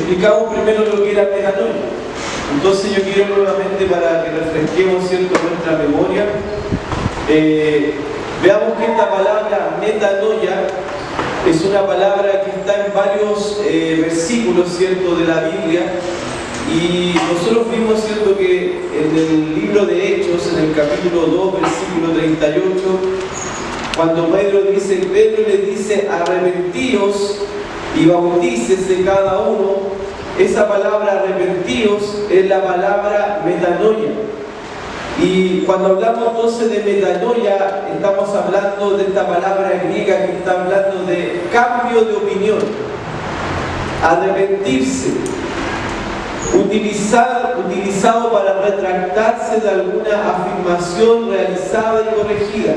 explicamos primero lo que era metanoia. Entonces yo quiero nuevamente, para que refresquemos, ¿cierto?, nuestra memoria, veamos que esta palabra metanoia es una palabra que está en varios versículos, ¿cierto?, de la Biblia. Y nosotros vimos, ¿cierto?, que en el libro de Hechos, en el capítulo 2, versículo 38, cuando Pedro le dice, arrepentíos y bautícese cada uno, esa palabra arrepentíos es la palabra metanoia. Y cuando hablamos entonces de metanoia, estamos hablando de esta palabra griega que está hablando de cambio de opinión, arrepentirse, utilizado para retractarse de alguna afirmación realizada y corregida.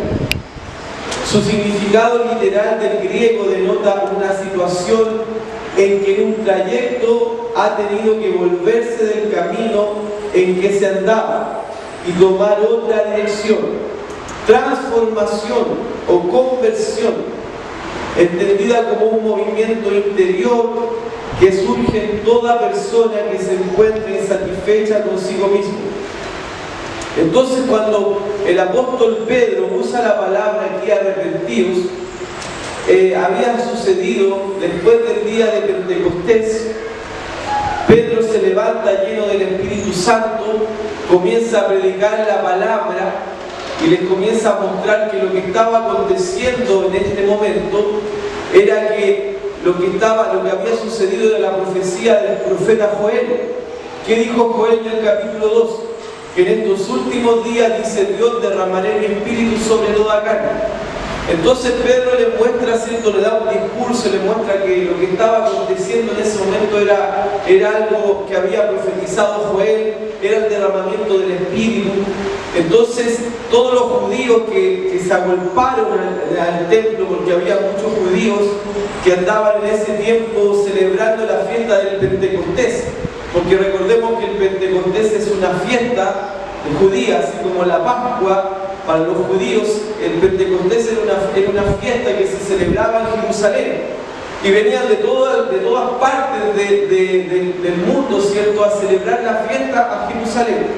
Su significado literal del griego denota una situación en que en un trayecto ha tenido que volverse del camino en que se andaba y tomar otra dirección. Transformación o conversión, entendida como un movimiento interior que surge en toda persona que se encuentre insatisfecha consigo mismo. Entonces, cuando el apóstol Pedro usa la palabra aquí arrepentidos, había sucedido después del día de Pentecostés. Pedro se levanta lleno del Espíritu Santo, comienza a predicar la palabra y les comienza a mostrar que lo que estaba aconteciendo en este momento era que lo que había sucedido era la profecía del profeta Joel. ¿Qué dijo Joel en el capítulo 2? Que en estos últimos días, dice Dios, derramaré mi espíritu sobre toda carne. Entonces Pedro le muestra, ¿cierto?, le da un discurso, le muestra que lo que estaba aconteciendo en ese momento era algo que había profetizado Joel, era el derramamiento del Espíritu. Entonces todos los judíos que se agolparon al templo, porque había muchos judíos que andaban en ese tiempo celebrando la fiesta del Pentecostés, porque recordemos que el Pentecostés es una fiesta judía, así como la Pascua. Para los judíos, el Pentecostés era una fiesta que se celebraba en Jerusalén. Y venían de todas partes del mundo, ¿cierto?, a celebrar la fiesta a Jerusalén.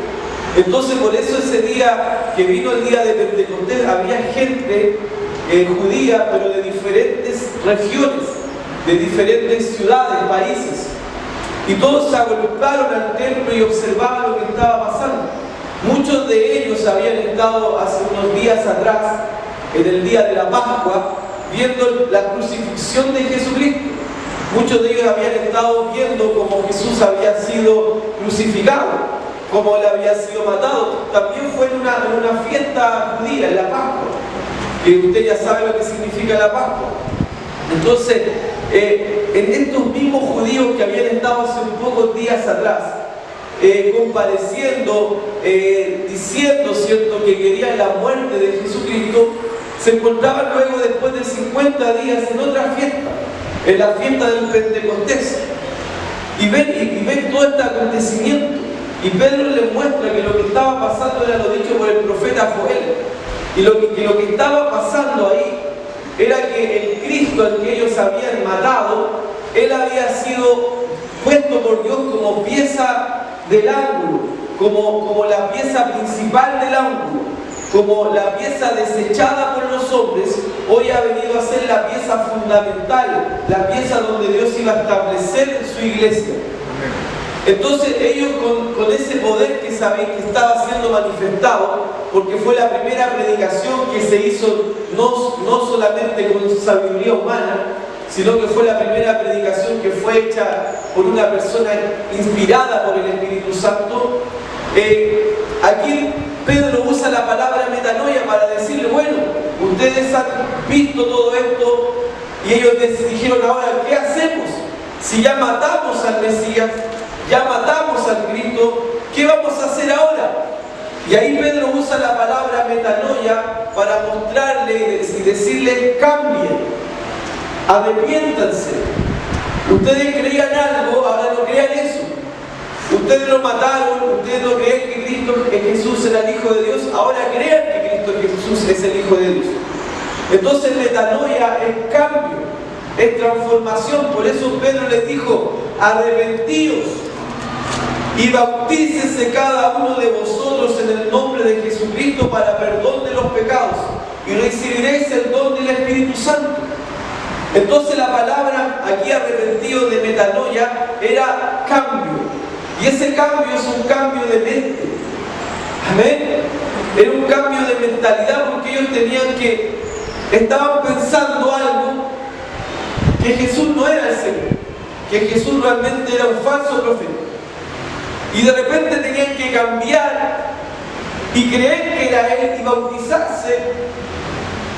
Entonces, por eso ese día que vino el día de Pentecostés, había gente judía, pero de diferentes regiones, de diferentes ciudades, países. Y todos se agruparon al templo y observaban lo que estaba pasando. Muchos de ellos habían estado hace unos días atrás, en el día de la Pascua, viendo la crucifixión de Jesucristo. Muchos de ellos habían estado viendo cómo Jesús había sido crucificado, cómo él había sido matado. También fue en una fiesta judía, en la Pascua, que usted ya sabe lo que significa la Pascua. Entonces, en estos mismos judíos que habían estado hace un pocos días atrás, compareciendo, diciendo, ¿cierto?, que querían la muerte de Jesucristo, se encontraban luego, después de 50 días, en otra fiesta, en la fiesta del Pentecostés, y ven todo este acontecimiento. Y Pedro les muestra que lo que estaba pasando era lo dicho por el profeta Joel, y lo que estaba pasando ahí era que el Cristo al que ellos habían matado, él había sido puesto por Dios como pieza del ángulo, como la pieza principal del ángulo, como la pieza desechada por los hombres. Hoy ha venido a ser la pieza fundamental, la pieza donde Dios iba a establecer su iglesia. Entonces ellos con ese poder que sabéis que estaba siendo manifestado, porque fue la primera predicación que se hizo no solamente con sabiduría humana, sino que fue la primera predicación que fue hecha por una persona inspirada por el Espíritu Santo. Aquí Pedro usa la palabra metanoia para decirle, bueno, ustedes han visto todo esto, y ellos dijeron, ahora, ¿qué hacemos? Si ya matamos al Mesías, ya matamos al Cristo, ¿qué vamos a hacer ahora? Y ahí Pedro usa la palabra metanoia para mostrarles y decirles, cambien, arrepiéntanse. Ustedes creían algo, ahora no crean eso. Ustedes lo mataron, ustedes no creen que Jesús era el Hijo de Dios, ahora crean que Jesús es el Hijo de Dios. Entonces metanoia es cambio, es transformación. Por eso Pedro les dijo, arrepentíos y bautícese cada uno de vosotros en el nombre de Jesucristo para perdón de los pecados y recibiréis el don del Espíritu Santo. Entonces la palabra aquí arrepentido de metanoia era cambio, y ese cambio es un cambio de mente. Amén. Era un cambio de mentalidad, porque ellos estaban pensando algo, que Jesús no era el Señor, que Jesús realmente era un falso profeta. Y de repente tenían que cambiar y creer que era Él y bautizarse,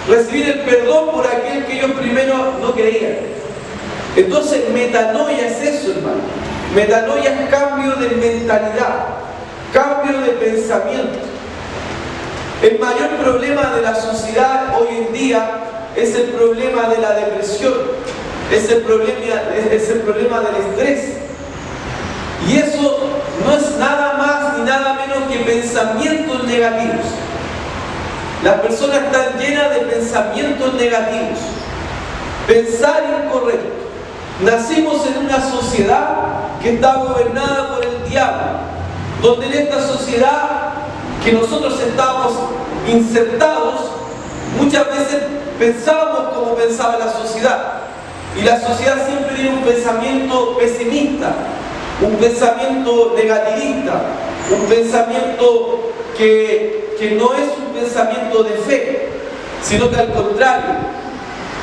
recibir el perdón por aquel que ellos primero no creían. Entonces, metanoia es eso, hermano. Metanoia es cambio de mentalidad, cambio de pensamiento. El mayor problema de la sociedad hoy en día es el problema de la depresión, es el problema del estrés. Y eso no es nada más ni nada menos que pensamientos negativos. Las personas están llenas de pensamientos negativos. Pensar incorrecto. Nacimos en una sociedad que está gobernada por el diablo, donde en esta sociedad que nosotros estamos insertados, muchas veces pensábamos como pensaba la sociedad. Y la sociedad siempre tiene un pensamiento pesimista, un pensamiento negativista, un pensamiento que no es un pensamiento de fe, sino que al contrario,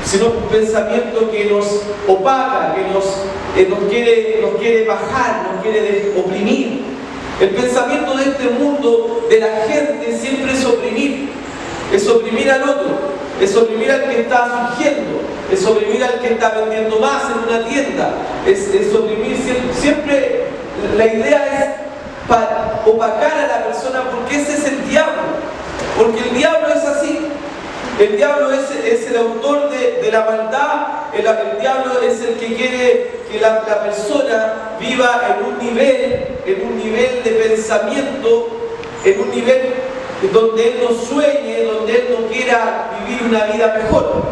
sino un pensamiento que nos opaca, que nos quiere bajar, nos quiere oprimir. El pensamiento de este mundo, de la gente, siempre es oprimir al otro, es oprimir al que está surgiendo, es oprimir al que está vendiendo más en una tienda, es oprimir siempre la idea es para opacar a la persona, porque ese es el diablo, porque el diablo es así. El diablo es el autor de la maldad, el diablo es el que quiere que la persona viva en un nivel de pensamiento, en un nivel donde él no sueñe, donde él no quiera vivir una vida mejor.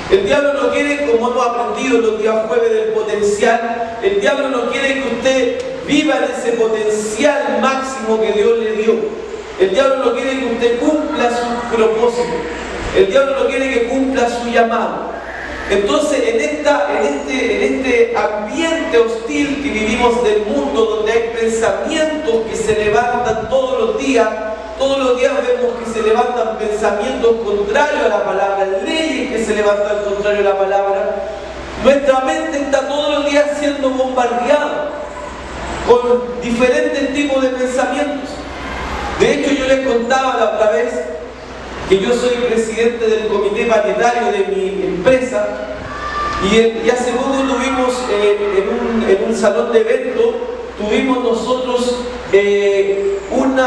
El diablo no quiere, como hemos aprendido los días jueves del potencial, el diablo no quiere que usted viva en ese potencial máximo que Dios le dio. El diablo no quiere que usted cumpla su propósito. El diablo no quiere que cumpla su llamado. Entonces, en este ambiente hostil que vivimos del mundo, donde hay pensamientos que se levantan todos los días vemos que se levantan pensamientos contrarios a la palabra, leyes que se levantan contrario a la palabra, nuestra mente está todos los días siendo bombardeada con diferentes tipos de pensamientos. De hecho, yo les contaba la otra vez que yo soy presidente del comité paritario de mi empresa, y hace poco tuvimos en un salón de eventos, tuvimos nosotros un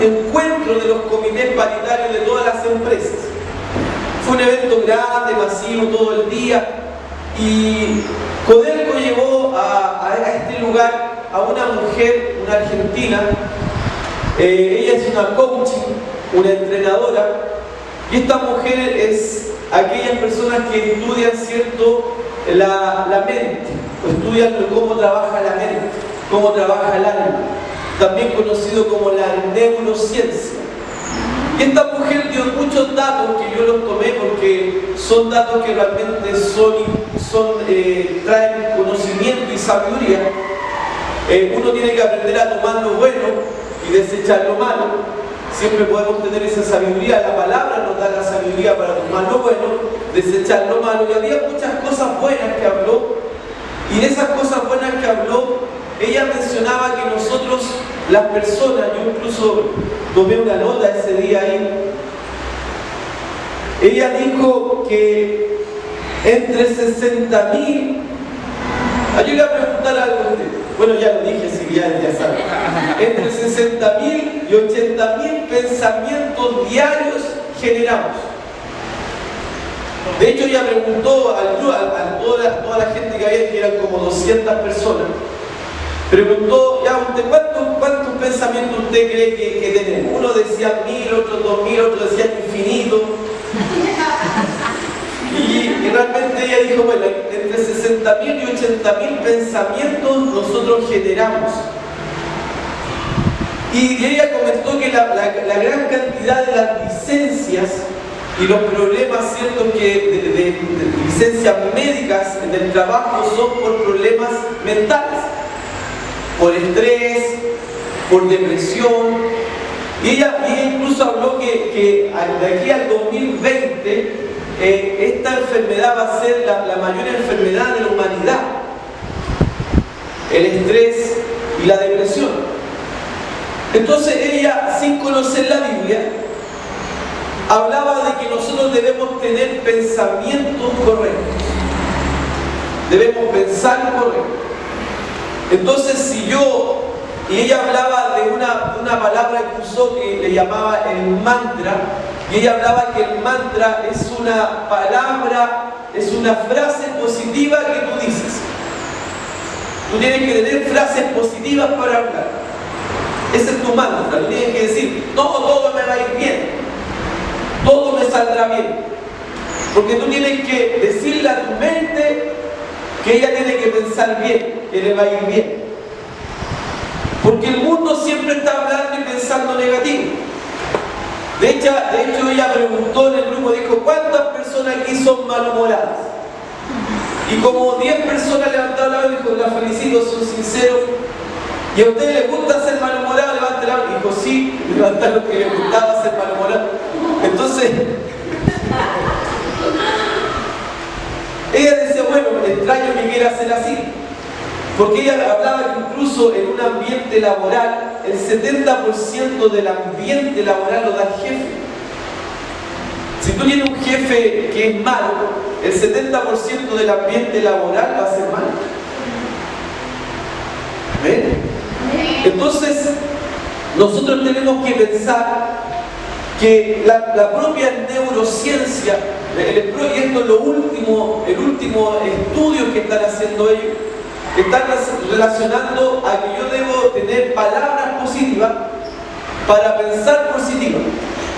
encuentro de los comités paritarios de todas las empresas. Fue un evento grande, masivo, todo el día, y Codelco llevó a este lugar a una mujer, una argentina. Ella es una coaching, una entrenadora, y esta mujer es aquellas personas que estudian la mente, o estudian cómo trabaja la mente, cómo trabaja el alma, también conocido como la neurociencia. Y esta mujer dio muchos datos que yo los tomé porque son datos que realmente traen conocimiento y sabiduría. Uno tiene que aprender a tomar lo bueno y desechar lo malo. Siempre podemos tener esa sabiduría. La palabra nos da la sabiduría para tomar lo bueno, desechar lo malo. Y había muchas cosas buenas que habló, y de esas cosas buenas que habló, ella mencionaba que nosotros, las personas, yo incluso tomé una nota ese día ahí, ella dijo que entre 60.000, yo le voy a preguntar algo a usted. Bueno, ya lo dije, si ya saben. Entre 60.000 y 80.000 pensamientos diarios generamos. De hecho, ella preguntó a toda la gente que había, que eran como 200 personas, preguntó, ya, ¿usted cuántos pensamientos usted cree que tenemos? Uno decía 1.000, otros 2.000, otros decían infinito. Y realmente ella dijo, bueno, entre entre 60.000 y 80.000 pensamientos nosotros generamos. Y ella comentó que la gran cantidad de las licencias y los problemas, ¿cierto?, que de licencias médicas en el trabajo son por problemas mentales, por estrés, por depresión. Y ella incluso habló que de aquí al 2020 esta enfermedad va a ser la mayor enfermedad de la humanidad: el estrés y la depresión. Entonces ella, sin conocer la Biblia, hablaba de que nosotros debemos tener pensamientos correctos, debemos pensar correcto. Entonces y ella hablaba de una palabra que usó que le llamaba el mantra, y ella hablaba que el mantra es una palabra, es una frase positiva que tú dices. Tú tienes que tener frases positivas para hablar. Ese es tu mantra. Tú tienes que decir: todo me va a ir bien, todo me saldrá bien. Porque tú tienes que decirle a tu mente que ella tiene que pensar bien, que le va a ir bien. Porque el mundo siempre está hablando y pensando negativo. De hecho ella preguntó en el grupo, dijo: ¿cuántas personas aquí son malhumoradas? Y como 10 personas levantaron la mano y dijo: la felicito, son sinceros. ¿Y a ustedes les gusta ser malhumorado? Levanten la mano. Dijo: sí, levantaron los que les gustaba ser malhumorado. Entonces, ella decía: bueno, me extraño que quiera ser así. Porque ella hablaba que incluso en un ambiente laboral, el 70% del ambiente laboral lo da el jefe. Si tú tienes un jefe que es malo, el 70% del ambiente laboral va a ser malo. ¿Ven? Entonces, nosotros tenemos que pensar que la propia neurociencia, y esto es el último estudio que están haciendo ellos, están relacionando a que yo debo tener palabras positivas para pensar positivo.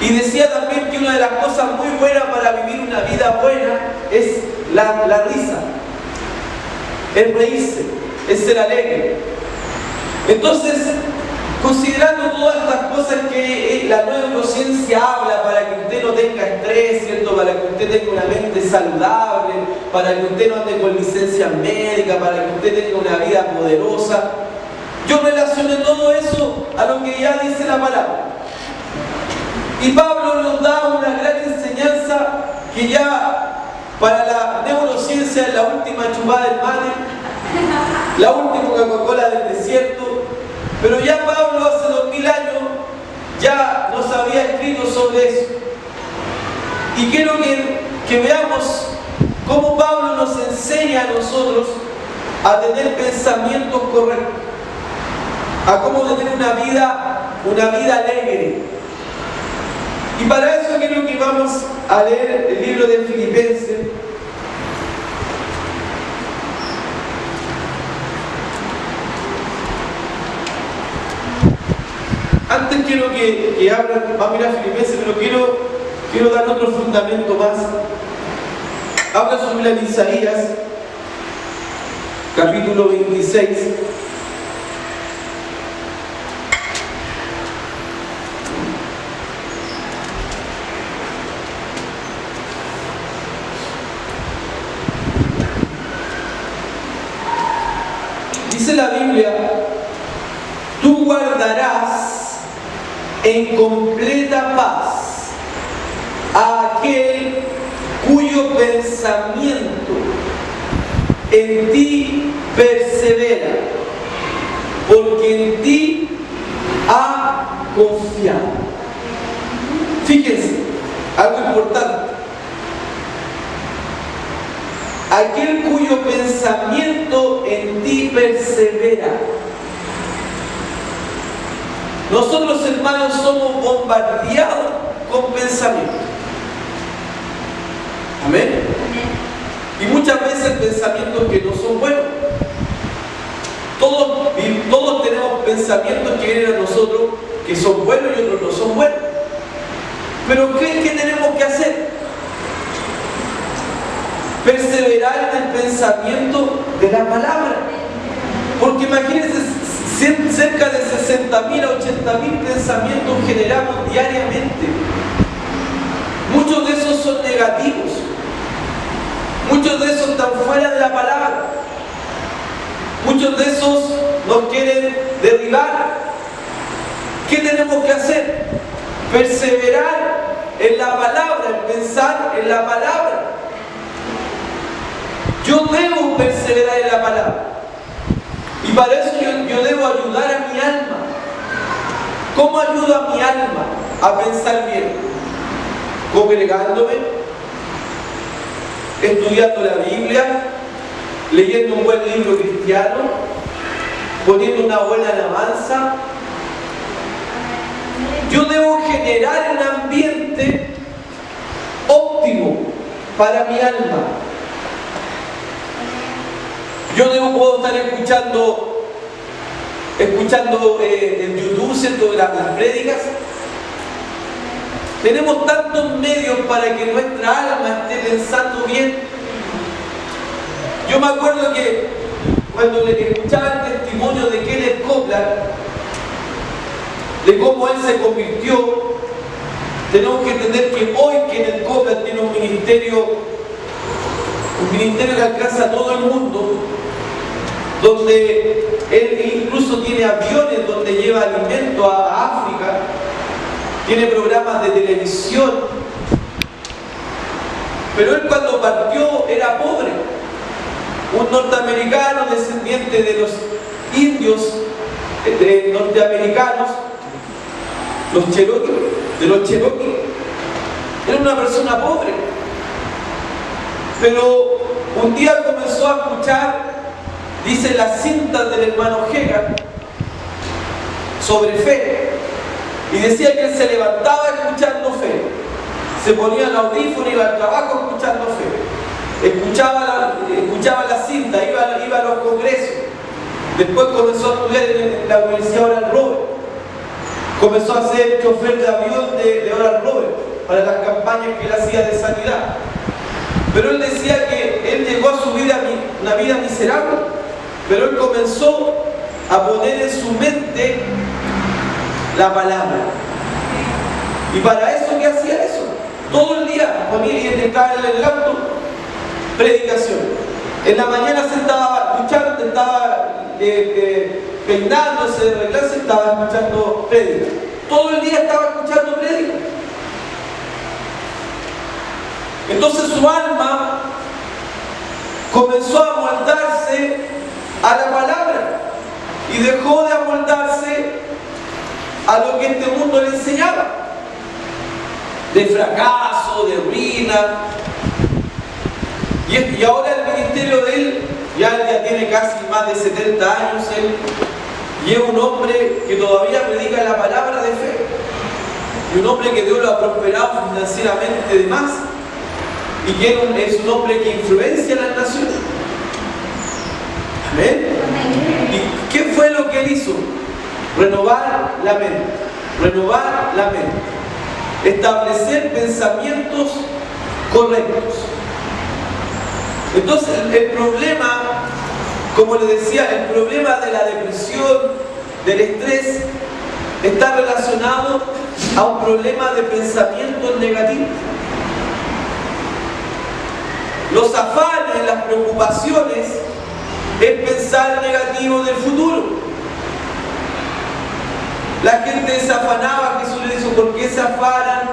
Y decía también que una de las cosas muy buenas para vivir una vida buena es la risa, es reírse, es ser alegre. Entonces, considerando todas estas cosas que la neurociencia habla para que usted no tenga estrés, ¿cierto?, para que usted tenga una mente saludable, para que usted no ande con licencia médica, para que usted tenga una vida poderosa, yo relacioné todo eso a lo que ya dice la palabra. Y Pablo nos da una gran enseñanza que ya para la neurociencia es la última chupada del mate, la última Coca-Cola del desierto. Pero ya Pablo hace 2000 años ya nos había escrito sobre eso. Y quiero que veamos cómo Pablo nos enseña a nosotros a tener pensamientos correctos, a cómo tener una vida alegre. Y para eso quiero que vamos a leer el libro de Filipenses. Antes quiero que abran, vamos a mirar Filipenses, pero quiero dar otro fundamento más. Habla sobre la Isaías, capítulo 26. Dice la Biblia: tú guardarás en completa paz a aquel cuyo pensamiento en ti persevera, porque en ti ha confiado. Fíjense, algo importante. Aquel cuyo pensamiento en ti persevera. Nosotros, hermanos, somos bombardeados con pensamientos. Amén. Y muchas veces pensamientos que no son buenos. Todos tenemos pensamientos que vienen a nosotros que son buenos y otros no son buenos. Pero ¿qué tenemos que hacer? perseverar en el pensamiento de la palabra. Porque imagínense, cerca de 60.000 a 80.000 pensamientos generamos diariamente. Muchos de esos son negativos. Muchos de esos están fuera de la palabra. Muchos de esos nos quieren derribar. ¿Qué tenemos que hacer? Perseverar en la palabra, pensar en la palabra. Yo debo perseverar en la palabra. Y para eso yo debo ayudar a mi alma. ¿Cómo ayudo a mi alma a pensar bien? Congregándome, estudiando la Biblia, leyendo un buen libro cristiano, poniendo una buena alabanza. Yo debo generar un ambiente óptimo para mi alma. Yo puedo estar escuchando en YouTube, ¿cierto?, las prédicas. Tenemos tantos medios para que nuestra alma esté pensando bien. Yo me acuerdo que cuando le escuchaba el testimonio de Kenneth Copeland, de cómo él se convirtió, tenemos que entender que hoy Kenneth Copeland tiene un ministerio que alcanza a todo el mundo, donde él incluso tiene aviones donde lleva alimento a África, tiene programas de televisión, pero él cuando partió era pobre, un norteamericano descendiente de los indios norteamericanos, de los Cherokee, era una persona pobre, pero un día comenzó a escuchar, dice, las cintas del hermano Hagin sobre fe, y decía que él se levantaba escuchando fe, se ponía el audífono y iba al trabajo escuchando fe, escuchaba la cinta, iba a los congresos, después comenzó a estudiar en la Universidad Oral Roberts, comenzó a ser chofer de avión de Oral Roberts para las campañas que él hacía de sanidad. Pero él decía que él llegó a su vida, una vida miserable, pero él comenzó a poner en su mente la palabra. Y para eso, ¿qué hacía eso? Todo el día ponía y estaba en el auto, predicación. En la mañana se estaba escuchando, estaba peinándose, de arreglarse, estaba escuchando prédica. Todo el día estaba escuchando prédica. Entonces su alma comenzó a amoldarse a la palabra y dejó de amoldarse a lo que este mundo le enseñaba, de fracaso, de ruina. Y ahora el ministerio de él ya tiene casi más de 70 años él, y es un hombre que todavía predica la palabra de fe, y un hombre que Dios lo ha prosperado financieramente de más, y que es un hombre que influencia a las naciones. Amén. ¿Y qué fue lo que él hizo? Renovar la mente, renovar la mente, establecer pensamientos correctos. Entonces el problema, como les decía, el problema de la depresión, del estrés, está relacionado a un problema de pensamientos negativos. Los afanes, las preocupaciones, es pensar negativo del futuro. La gente se afanaba, Jesús le dijo, ¿por qué se afanan?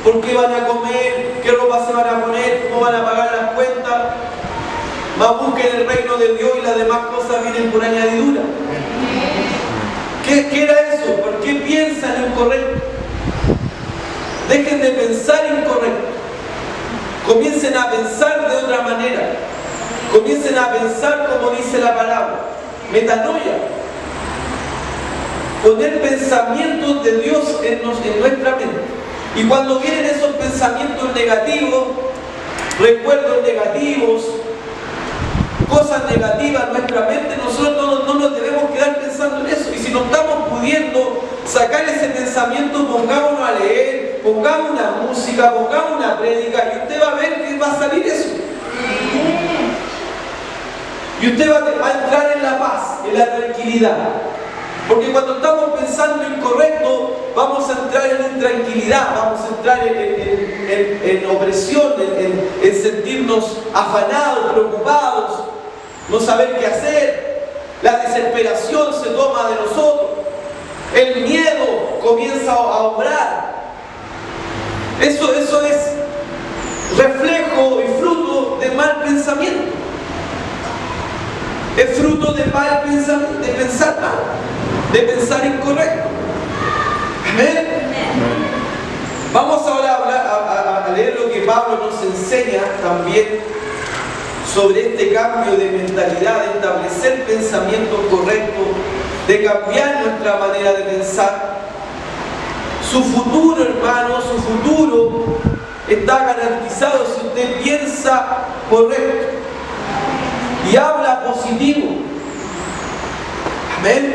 ¿Por qué van a comer? ¿Qué ropa se van a poner? ¿Cómo van a pagar las cuentas? Más busquen el reino de Dios y las demás cosas vienen por añadidura. ¿Qué era eso? ¿Por qué piensan incorrecto? Dejen de pensar incorrecto. Comiencen a pensar de otra manera. Comiencen a pensar como dice la palabra. Metanoia. Poner pensamientos de Dios en nuestra mente. Y cuando vienen esos pensamientos negativos, recuerdos negativos, cosas negativas en nuestra mente, nosotros no nos debemos quedar pensando en eso. Y si no estamos pudiendo sacar ese pensamiento, pongámonos a leer, pongamos una música, pongamos una prédica, y usted va a ver que va a salir eso. usted va a entrar en la paz, en la tranquilidad. Porque cuando estamos pensando incorrecto, vamos a entrar en intranquilidad, vamos a entrar en opresión, en sentirnos afanados, preocupados, no saber qué hacer. La desesperación se toma de nosotros. El miedo comienza a obrar. Eso es reflejo y fruto de mal pensamiento. Es fruto de mal pensamiento, de pensar mal, de pensar incorrecto. Amén. Vamos ahora a leer lo que Pablo nos enseña también sobre este cambio de mentalidad, de establecer pensamientos correctos, de cambiar nuestra manera de pensar. Su futuro, hermano, su futuro está garantizado si usted piensa correcto y habla positivo. Amén.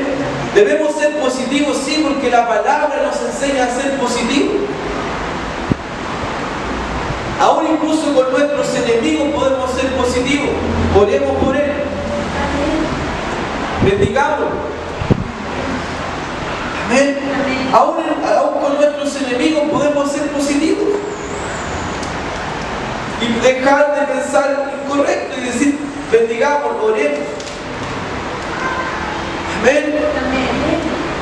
Debemos ser positivos, sí, porque la palabra nos enseña a ser positivos. Aún incluso con nuestros enemigos podemos ser positivos. Oremos por él. Bendigámoslo. Amén. Aún con nuestros enemigos podemos ser positivos. Y dejar de pensar incorrecto y decir, bendigámoslo, oremos. Amén.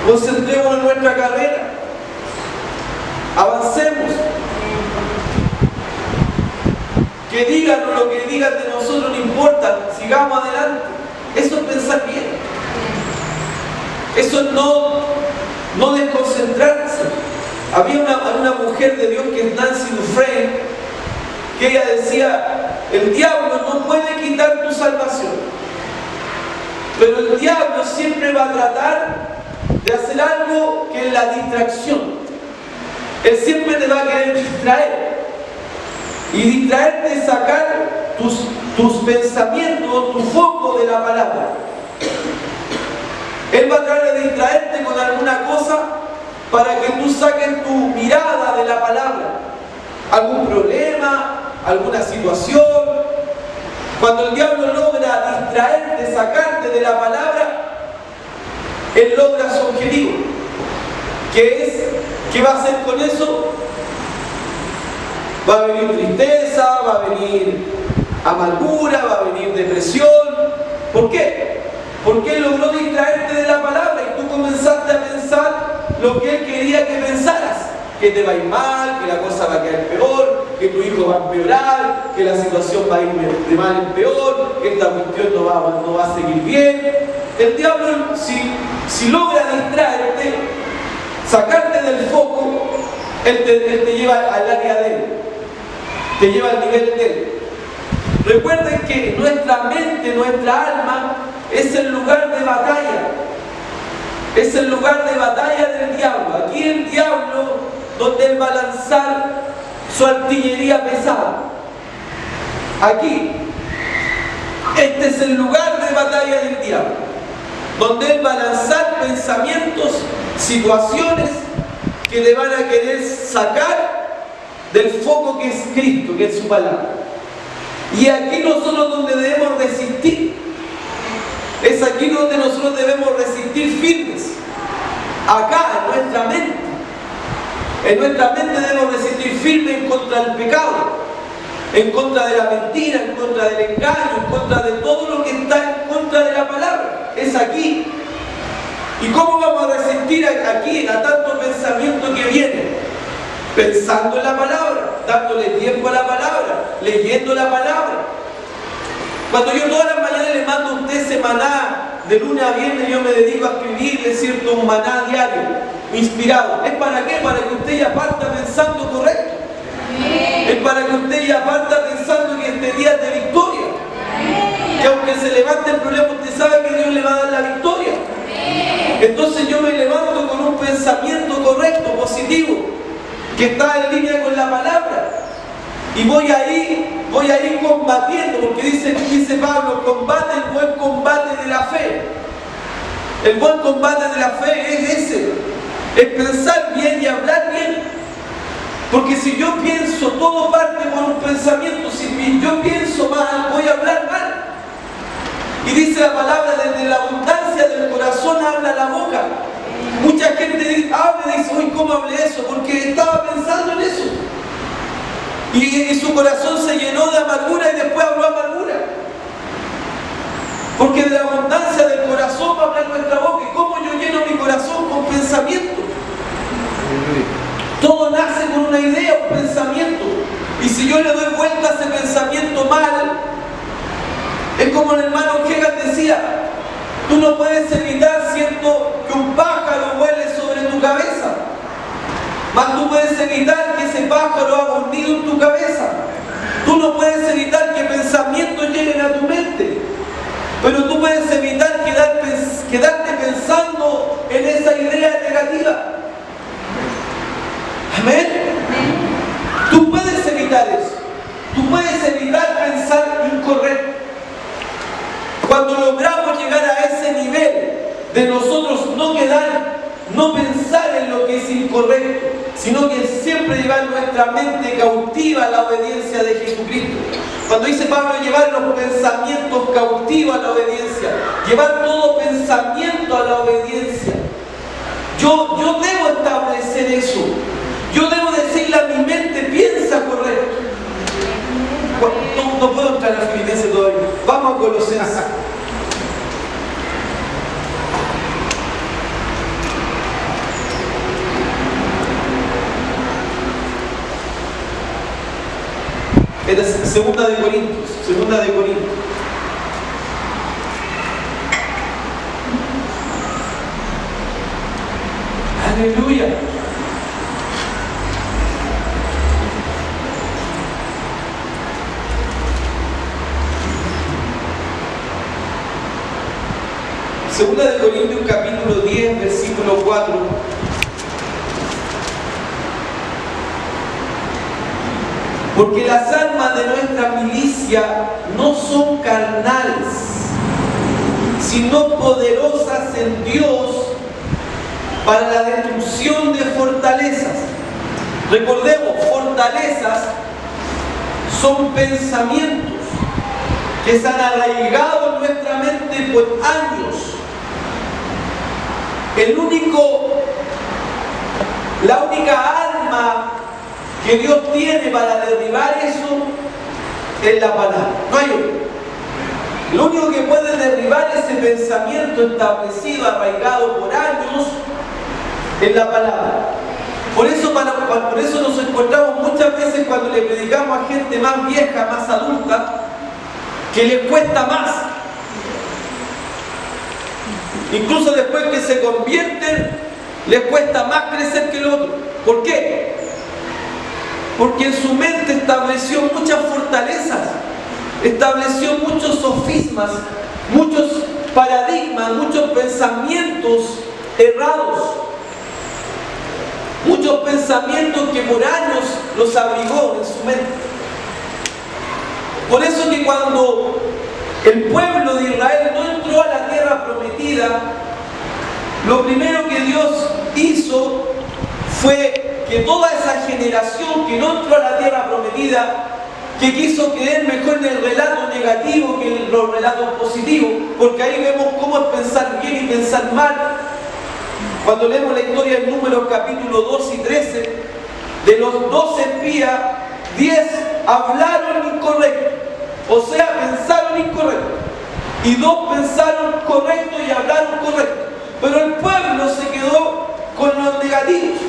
Concentrémonos en nuestra carrera. Avancemos. Que digan lo que digan de nosotros no importa. Sigamos adelante. Eso es pensar bien. Eso es no desconcentrarse. Había una mujer de Dios que es Nancy Dufresne, que ella decía, el diablo no puede quitar tu salvación, pero el diablo siempre va a tratar de hacer algo que es la distracción. Él siempre te va a querer distraer. Y distraerte es sacar tus pensamientos, tu foco de la palabra. Él va a tratar de distraerte con alguna cosa para que tú saques tu mirada de la palabra. Algún problema, alguna situación. Cuando el diablo logra distraerte, sacarte de la palabra, él logra su objetivo. ¿Qué va a hacer con eso? Va a venir tristeza, va a venir amargura, va a venir depresión. ¿Por qué? Porque él logró distraerte de la palabra y tú comenzaste a pensar lo que él quería que pensaras. Que te va a ir mal, que la cosa va a quedar peor, que tu hijo va a empeorar, que la situación va a ir de mal en peor, que esta cuestión no va a seguir bien. El diablo, si logra distraerte, sacarte del foco, él te lleva al área de él. Te lleva al nivel de él. Recuerden que nuestra mente, nuestra alma, es el lugar de batalla. Es el lugar de batalla del diablo. Aquí el diablo, donde él va a lanzar su artillería pesada. Aquí. Este es el lugar de batalla del diablo. Donde él va a lanzar pensamientos, situaciones que le van a querer sacar del foco que es Cristo, que es su palabra. Y aquí nosotros donde debemos resistir. Es aquí donde nosotros debemos resistir firmes. Acá, en nuestra mente. En nuestra mente debemos resistir firmes en contra del pecado, en contra de la mentira, en contra del engaño, en contra de todo lo que está en contra de la palabra. Es aquí. ¿Y cómo vamos a resistir aquí a tanto pensamiento que viene? Pensando en la palabra, dándole tiempo a la palabra, leyendo la palabra. Cuando yo todas las mañanas le mando a usted ese maná, de lunes a viernes yo me dedico a escribirle, ¿cierto?, un maná diario, inspirado. ¿Es para qué? Para que usted ya parta pensando correcto. Es para que usted ya parta pensando que este día es de victoria. Que aunque se levante el problema, usted sabe que Dios le va a dar la victoria. Entonces yo me levanto con un pensamiento correcto, positivo, que está en línea con la palabra. Y voy a ir combatiendo, porque dice Pablo, combate el buen combate de la fe. El buen combate de la fe es ese, es pensar bien y hablar bien. Porque si yo pienso, todo parte por un pensamiento. Si yo pienso mal, voy a hablar mal. Y dice Dice la palabra, desde la abundancia del corazón habla la boca. Mucha gente habla y dice, uy, ¿cómo hablé eso? Porque estaba pensando en eso. Y su corazón se llenó de amargura y después habló amargura. Porque de la abundancia del corazón va a hablar nuestra boca. ¿Y cómo yo lleno mi corazón? Con pensamiento. Todo nace con una idea, un pensamiento. Y si yo le doy vuelta a ese pensamiento mal, es como el hermano Hegel decía, tú no puedes evitar, ¿cierto?, que un pájaro vuele sobre tu cabeza. Mas tú puedes evitar que ese pájaro haga un nido en tu cabeza. Tú no puedes evitar que pensamientos lleguen a tu mente. Pero tú puedes evitar quedarte pensando en esa idea negativa. Amén. Tú puedes evitar eso. Tú puedes evitar pensar incorrecto. Cuando logramos llegar a ese nivel de nosotros no pensar en lo que es incorrecto, sino que siempre llevar nuestra mente cautiva a la obediencia de Jesucristo. Cuando dice Pablo llevar los pensamientos cautivos a la obediencia, llevar todo pensamiento a la obediencia. Yo debo establecer eso. Yo debo decirle a mi mente, piensa correcto. No puedo entrar a Filipenses todavía. Vamos a Colosenses. Esta es Segunda de Corintios. Aleluya. Segunda de Corintios capítulo 10, versículo 4. Porque las armas de nuestra milicia no son carnales, sino poderosas en Dios para la destrucción de fortalezas. Recordemos, fortalezas son pensamientos que se han arraigado en nuestra mente por años. La única arma que Dios tiene para derribar eso es la palabra. No hay otro. Lo único que puede derribar ese pensamiento establecido, arraigado por años, es la palabra. Por eso nos encontramos muchas veces cuando le predicamos a gente más vieja, más adulta, que les cuesta más. Incluso después que se convierten, les cuesta más crecer que el otro. ¿Por qué? Porque en su mente estableció muchas fortalezas, estableció muchos sofismas, muchos paradigmas, muchos pensamientos errados, muchos pensamientos que por años los abrigó en su mente. Por eso que cuando el pueblo de Israel no entró a la tierra prometida, lo primero que Dios hizo fue que toda esa generación que no entró a la tierra prometida, que quiso creer mejor en el relato negativo que en los relatos positivos, porque ahí vemos cómo es pensar bien y pensar mal. Cuando leemos la historia en Números capítulo 2 y 13, de los 12 espías, 10 hablaron incorrecto, o sea, pensaron incorrecto, y 2 pensaron correcto y hablaron correcto, pero el pueblo se quedó con los negativos.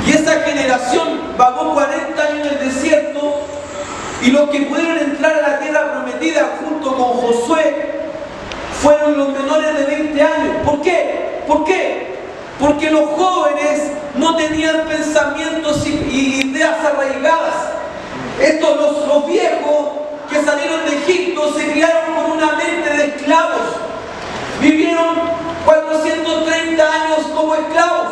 Y esa generación vagó 40 años en el desierto, y los que pudieron entrar a la tierra prometida junto con Josué fueron los menores de 20 años. ¿Por qué? ¿Por qué? Porque los jóvenes no tenían pensamientos y ideas arraigadas. Los viejos que salieron de Egipto se criaron con una mente de esclavos. Vivieron 430 años como esclavos.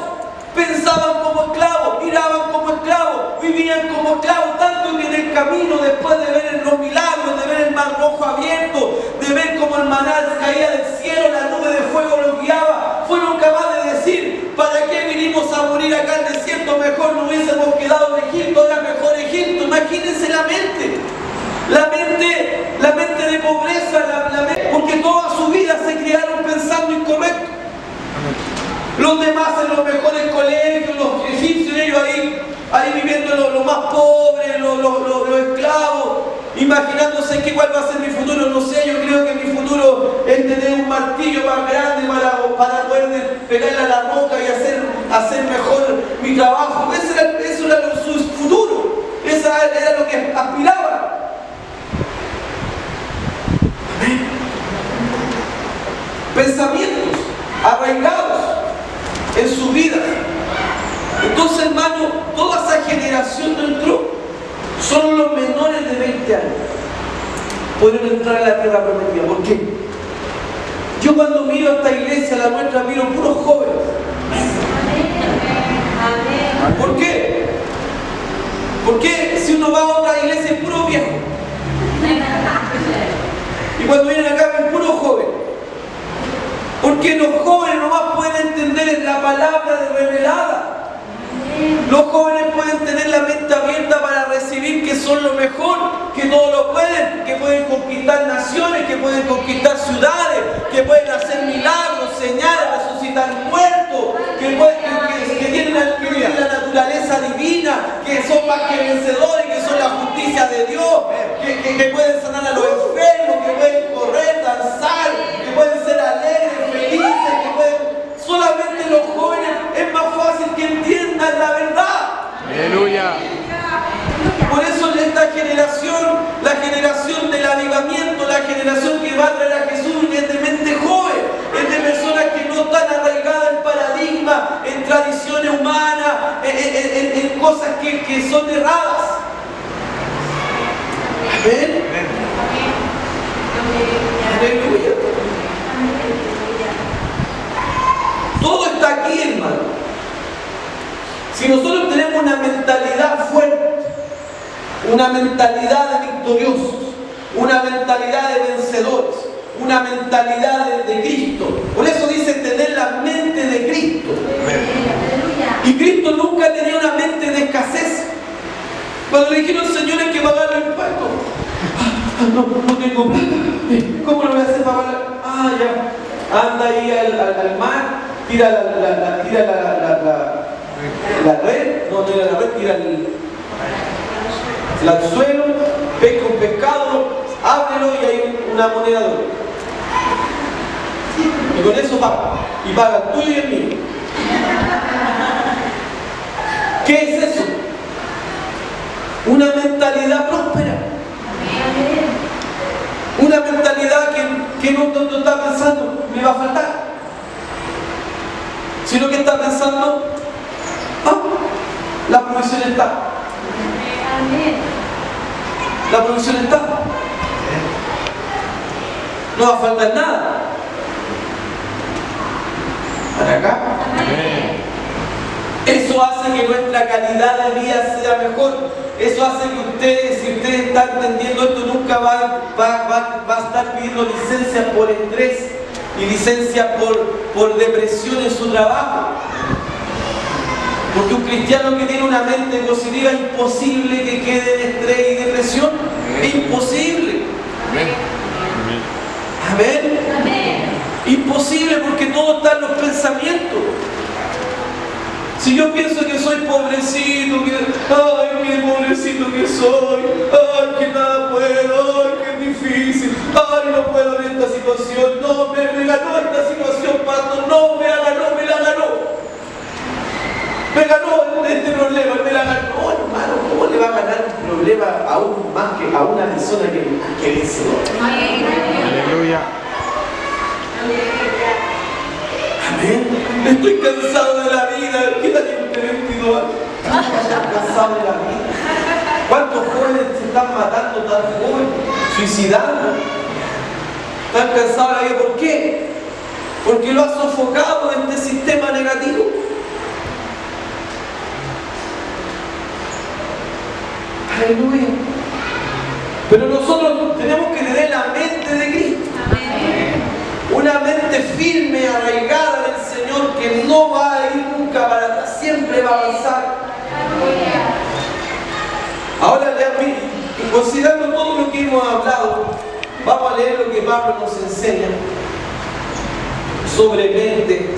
Pensaban como esclavos, miraban como esclavos, vivían como esclavos, tanto que en el camino, después de ver los milagros, de ver el mar rojo abierto, de ver cómo el maná caía del cielo, la nube de fuego los guiaba, fueron capaces de decir, ¿para qué vinimos a morir acá en el desierto? Mejor no hubiésemos quedado en Egipto, era mejor Egipto. Imagínense la mente de pobreza, Los demás en los mejores colegios, los egipcios, ellos ahí viviendo lo más pobre, los esclavos, imaginándose que cuál va a ser mi futuro. No sé, yo creo que mi futuro es tener un martillo más grande para poder pegarle a la roca y hacer mejor mi trabajo. Eso era su futuro, eso era lo que aspiraban. Pensamientos arraigados en su vida. Entonces, hermano, toda esa generación no entró. Solo los menores de 20 años pudieron entrar a la tierra prometida. ¿Por qué? Yo cuando miro esta iglesia, la nuestra, miro puros jóvenes. ¿Por qué? Porque si uno va a otra iglesia es puro viejo. Y cuando vienen acá ven puro joven. Porque los jóvenes nomás pueden entender la palabra revelada. Los jóvenes pueden tener la mente abierta para recibir que son lo mejor, que todo lo pueden, que pueden conquistar naciones, que pueden conquistar ciudades, que pueden hacer milagros, señales, resucitar muertos, que tienen la naturaleza divina, que son más que vencedores, que son la justicia de Dios, que pueden sanar a los enfermos, que pueden correr, danzar, que pueden ser alegres, felices, que pueden... Solamente los jóvenes es más fácil que entiendan la verdad. Aleluya. Por eso esta generación, la generación del avivamiento, la generación que va a traer a Jesús, es de mente joven, es de personas que no están arraigadas en paradigmas, en tradiciones humanas, en cosas que son erradas. Amén. Aleluya. Todo está aquí, hermano. Si nosotros tenemos una mentalidad fuerte, una mentalidad de victoriosos, una mentalidad de vencedores, una mentalidad de Cristo. Por eso dice tener la mente de Cristo. Y Cristo nunca tenía una mente de escasez. Cuando le dijeron, Señor, hay que pagar los impuestos. No tengo plata. ¿Cómo lo voy a hacer para pagar? Ya. Anda ahí al mar. Tira la red, no tira la red, tira el anzuelo, pesca un pescado, ábrelo y hay una moneda de oro. Y con eso paga. Y paga el tuyo y el mío. ¿Qué es eso? Una mentalidad próspera. Una mentalidad que no está pensando, me va a faltar. Sino que está pensando, la provisión está. La provisión está. No va a faltar nada. ¿Para acá? Eso hace que nuestra calidad de vida sea mejor. Eso hace que ustedes, si ustedes están entendiendo esto, nunca va a estar pidiendo licencia por estrés y licencia por depresión en su trabajo. Porque un cristiano que tiene una mente positiva es imposible que quede en estrés y depresión. Es imposible. Amén. Imposible, porque todo está en los pensamientos. Si yo pienso que soy pobrecito, ay, qué pobrecito que soy, ay, que nada puedo, ay, qué difícil, ay, no puedo en esta situación, no, me ganó esta situación, pastor, no, me la ganó. Me ganó este problema, me la ganó. No, hermano, ¿cómo le va a ganar un problema aún más que a una persona que vencedor? Aleluya. Amén. Estoy cansado de la vida. ¿Qué tal que 22 años? Estoy cansado de la vida. ¿Cuántos jóvenes se están matando tan jóvenes? Suicidando. Están cansados de la vida. ¿Por qué? Porque lo ha sofocado en este sistema negativo. Aleluya. Pero nosotros tenemos que tener la mente de Cristo. Una mente firme, arraigada del Señor, que no va a ir nunca para atrás, siempre va a avanzar. Ahora, considerando todo lo que hemos hablado, vamos a leer lo que Pablo nos enseña sobre mente,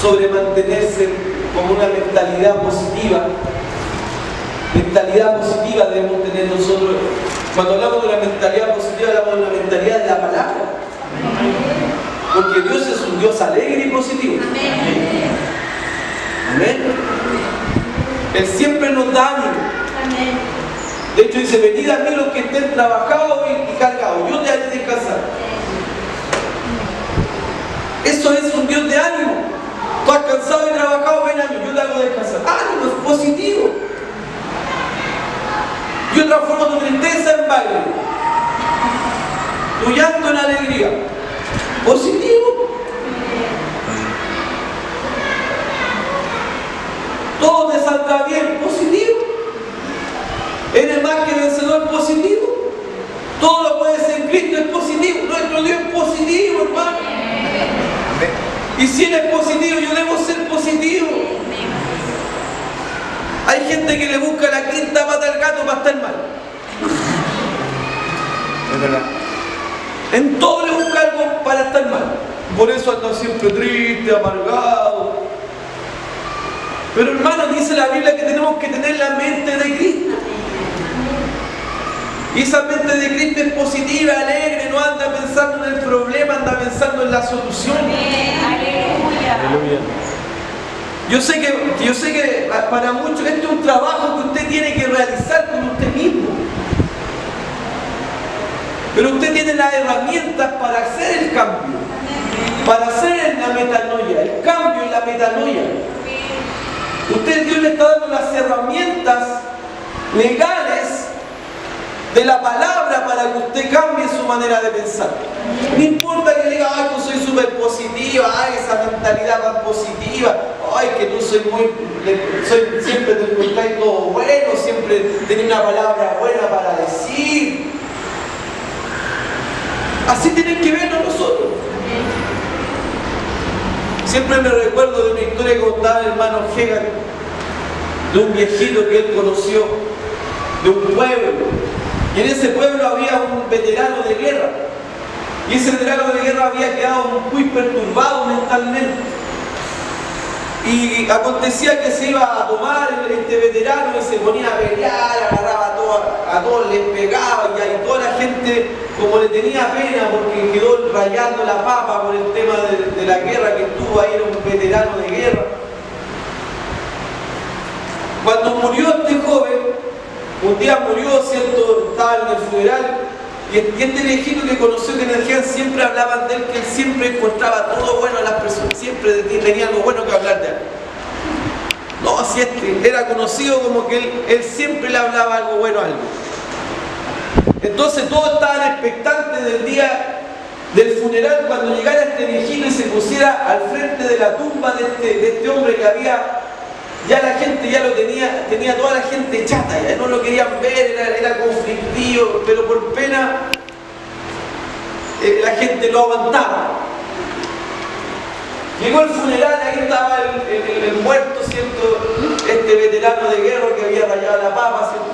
sobre mantenerse como una mentalidad positiva. Mentalidad positiva debemos tener nosotros. Cuando hablamos de una mentalidad positiva, hablamos de una mentalidad de la palabra. Porque Dios es un Dios alegre y positivo. Amén. Él siempre nos da ánimo. De hecho dice, venid a mí los que estén trabajados y cargados, yo te haré descansar. Eso es un Dios de ánimo. Tú has cansado y trabajado, ven a mí, yo te hago descansar. Ánimo, es positivo. Yo transformo tu tristeza en baile, tu llanto en alegría. Positivo. Todo te saldrá bien. Positivo. Eres más que vencedor. Positivo. Todo lo puedes en Cristo. Es positivo. Nuestro Dios es positivo, hermano. Y si Él es positivo, yo debo ser positivo. Hay gente que le busca la quinta pata al gato para estar mal. Es verdad. En todo le busca algo para estar mal. Por eso anda siempre triste, amargado. Pero hermano, dice la Biblia que tenemos que tener la mente de Cristo. Y esa mente de Cristo es positiva, alegre, no anda pensando en el problema, anda pensando en la solución. Aleluya. Yo sé que para muchos esto es un trabajo que usted tiene que realizar con usted mismo. Pero usted tiene las herramientas para hacer el cambio, para hacer la metanoia, el cambio en la metanoia. Dios le está dando las herramientas legales de la palabra para que usted cambie su manera de pensar. No importa que diga, ay, tú soy súper positiva, ay, esa mentalidad tan positiva, ay, que tú siempre te encontráis todo bueno, siempre tenés una palabra buena para decir. Así tienen que vernos nosotros. Siempre me recuerdo de una historia que contaba el hermano Hegan, de un viejito que él conoció, de un pueblo. Y en ese pueblo había un veterano de guerra. Y ese veterano de guerra había quedado muy perturbado mentalmente. Y acontecía que se iba a tomar este veterano y se ponía a pelear, agarraba a todos, les pegaba y a toda la gente, como le tenía pena porque quedó rayando la papa por el tema de la guerra que estuvo ahí, era un veterano de guerra. Cuando murió este joven, un día murió, ¿cierto? Estaba en el funeral, y este viejito que conoció que energía siempre hablaban de él, que él siempre encontraba todo bueno a las personas, siempre tenía algo bueno que hablar de él. No, así era conocido como que él siempre le hablaba algo bueno a alguien. Entonces todos estaban expectantes del día del funeral cuando llegara este viejito y se pusiera al frente de la tumba de este hombre que había. Ya la gente ya lo tenía toda la gente chata, ya no lo querían ver, era conflictivo, pero por pena la gente lo aguantaba. Llegó el funeral, ahí estaba el muerto, ¿cierto? Este veterano de guerra que había rayado la papa, ¿cierto?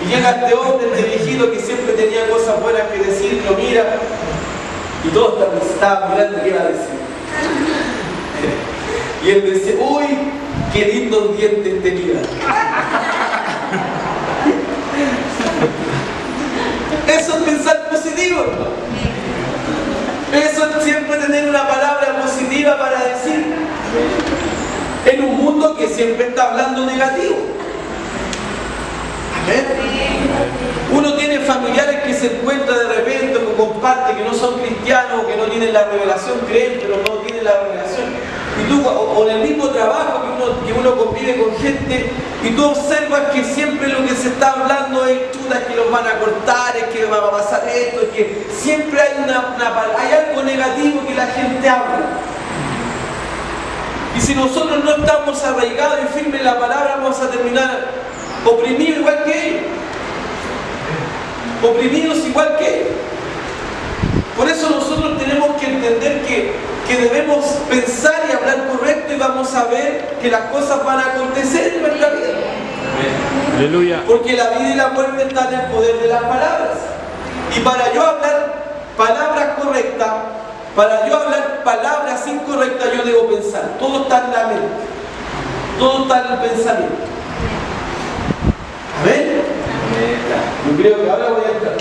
Y llega este hombre, este viejito que siempre tenía cosas buenas que decir, lo mira, y todos estaban mirando qué iba a decir. Y él dice, uy, qué lindos dientes tenía. Eso es pensar positivo, hermano. Eso es siempre tener una palabra positiva para decir. En un mundo que siempre está hablando negativo. Amén. Uno tiene familiares que se encuentran de repente, que comparten, que no son cristianos, que no tienen la revelación, creen, pero no tienen la revelación. Y tú, o en el mismo trabajo que uno convive con gente, y tú observas que siempre lo que se está hablando es chutas que los van a cortar, es que va a pasar esto, es que siempre hay hay algo negativo que la gente habla. Y si nosotros no estamos arraigados y firmes en la palabra, vamos a terminar oprimidos igual que ellos. Oprimidos igual que ellos. Por eso nosotros tenemos que entender que debemos pensar y hablar correcto y vamos a ver que las cosas van a acontecer en nuestra vida. Aleluya. Porque la vida y la muerte están en el poder de las palabras. Y para yo hablar palabras correctas, Para yo hablar palabras incorrectas, yo debo pensar. Todo está en la mente. Todo está en el pensamiento. ¿Amén? Yo creo que ahora voy a entrar.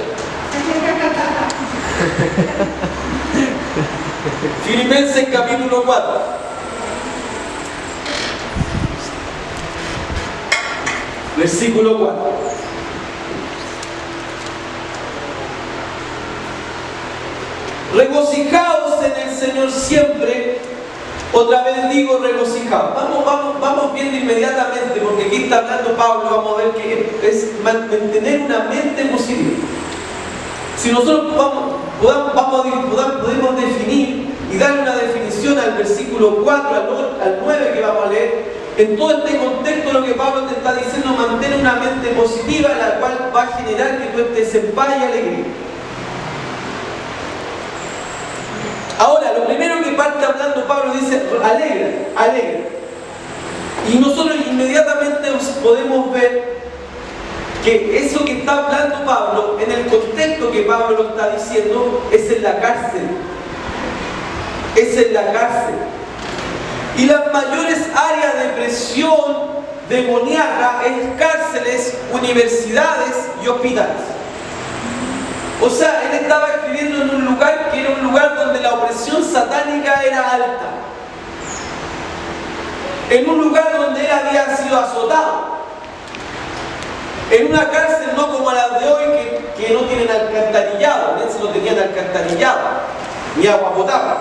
Filipenses capítulo 4. Versículo 4. Regocijaos en el Señor siempre. Otra vez digo regocijaos. Vamos viendo inmediatamente, porque aquí está hablando Pablo. Vamos a ver que es mantener una mente positiva. Si nosotros podemos definir y darle una definición al versículo 4 al 9 que vamos a leer, en todo este contexto lo que Pablo te está diciendo, mantén una mente positiva, la cual va a generar que tú estés en paz y alegría. Ahora, lo primero que parte hablando Pablo dice, alegra. Y nosotros inmediatamente podemos ver que eso que está hablando Pablo, en el contexto que Pablo lo está diciendo, es en la cárcel. Es en la cárcel. Y las mayores áreas de presión demoníaca es cárceles, universidades y hospitales. O sea, él estaba escribiendo en un lugar que era un lugar donde la opresión satánica era alta. En un lugar donde él había sido azotado. En una cárcel no como la de hoy que no tienen alcantarillado. En ese no tenían alcantarillado, ni agua potable.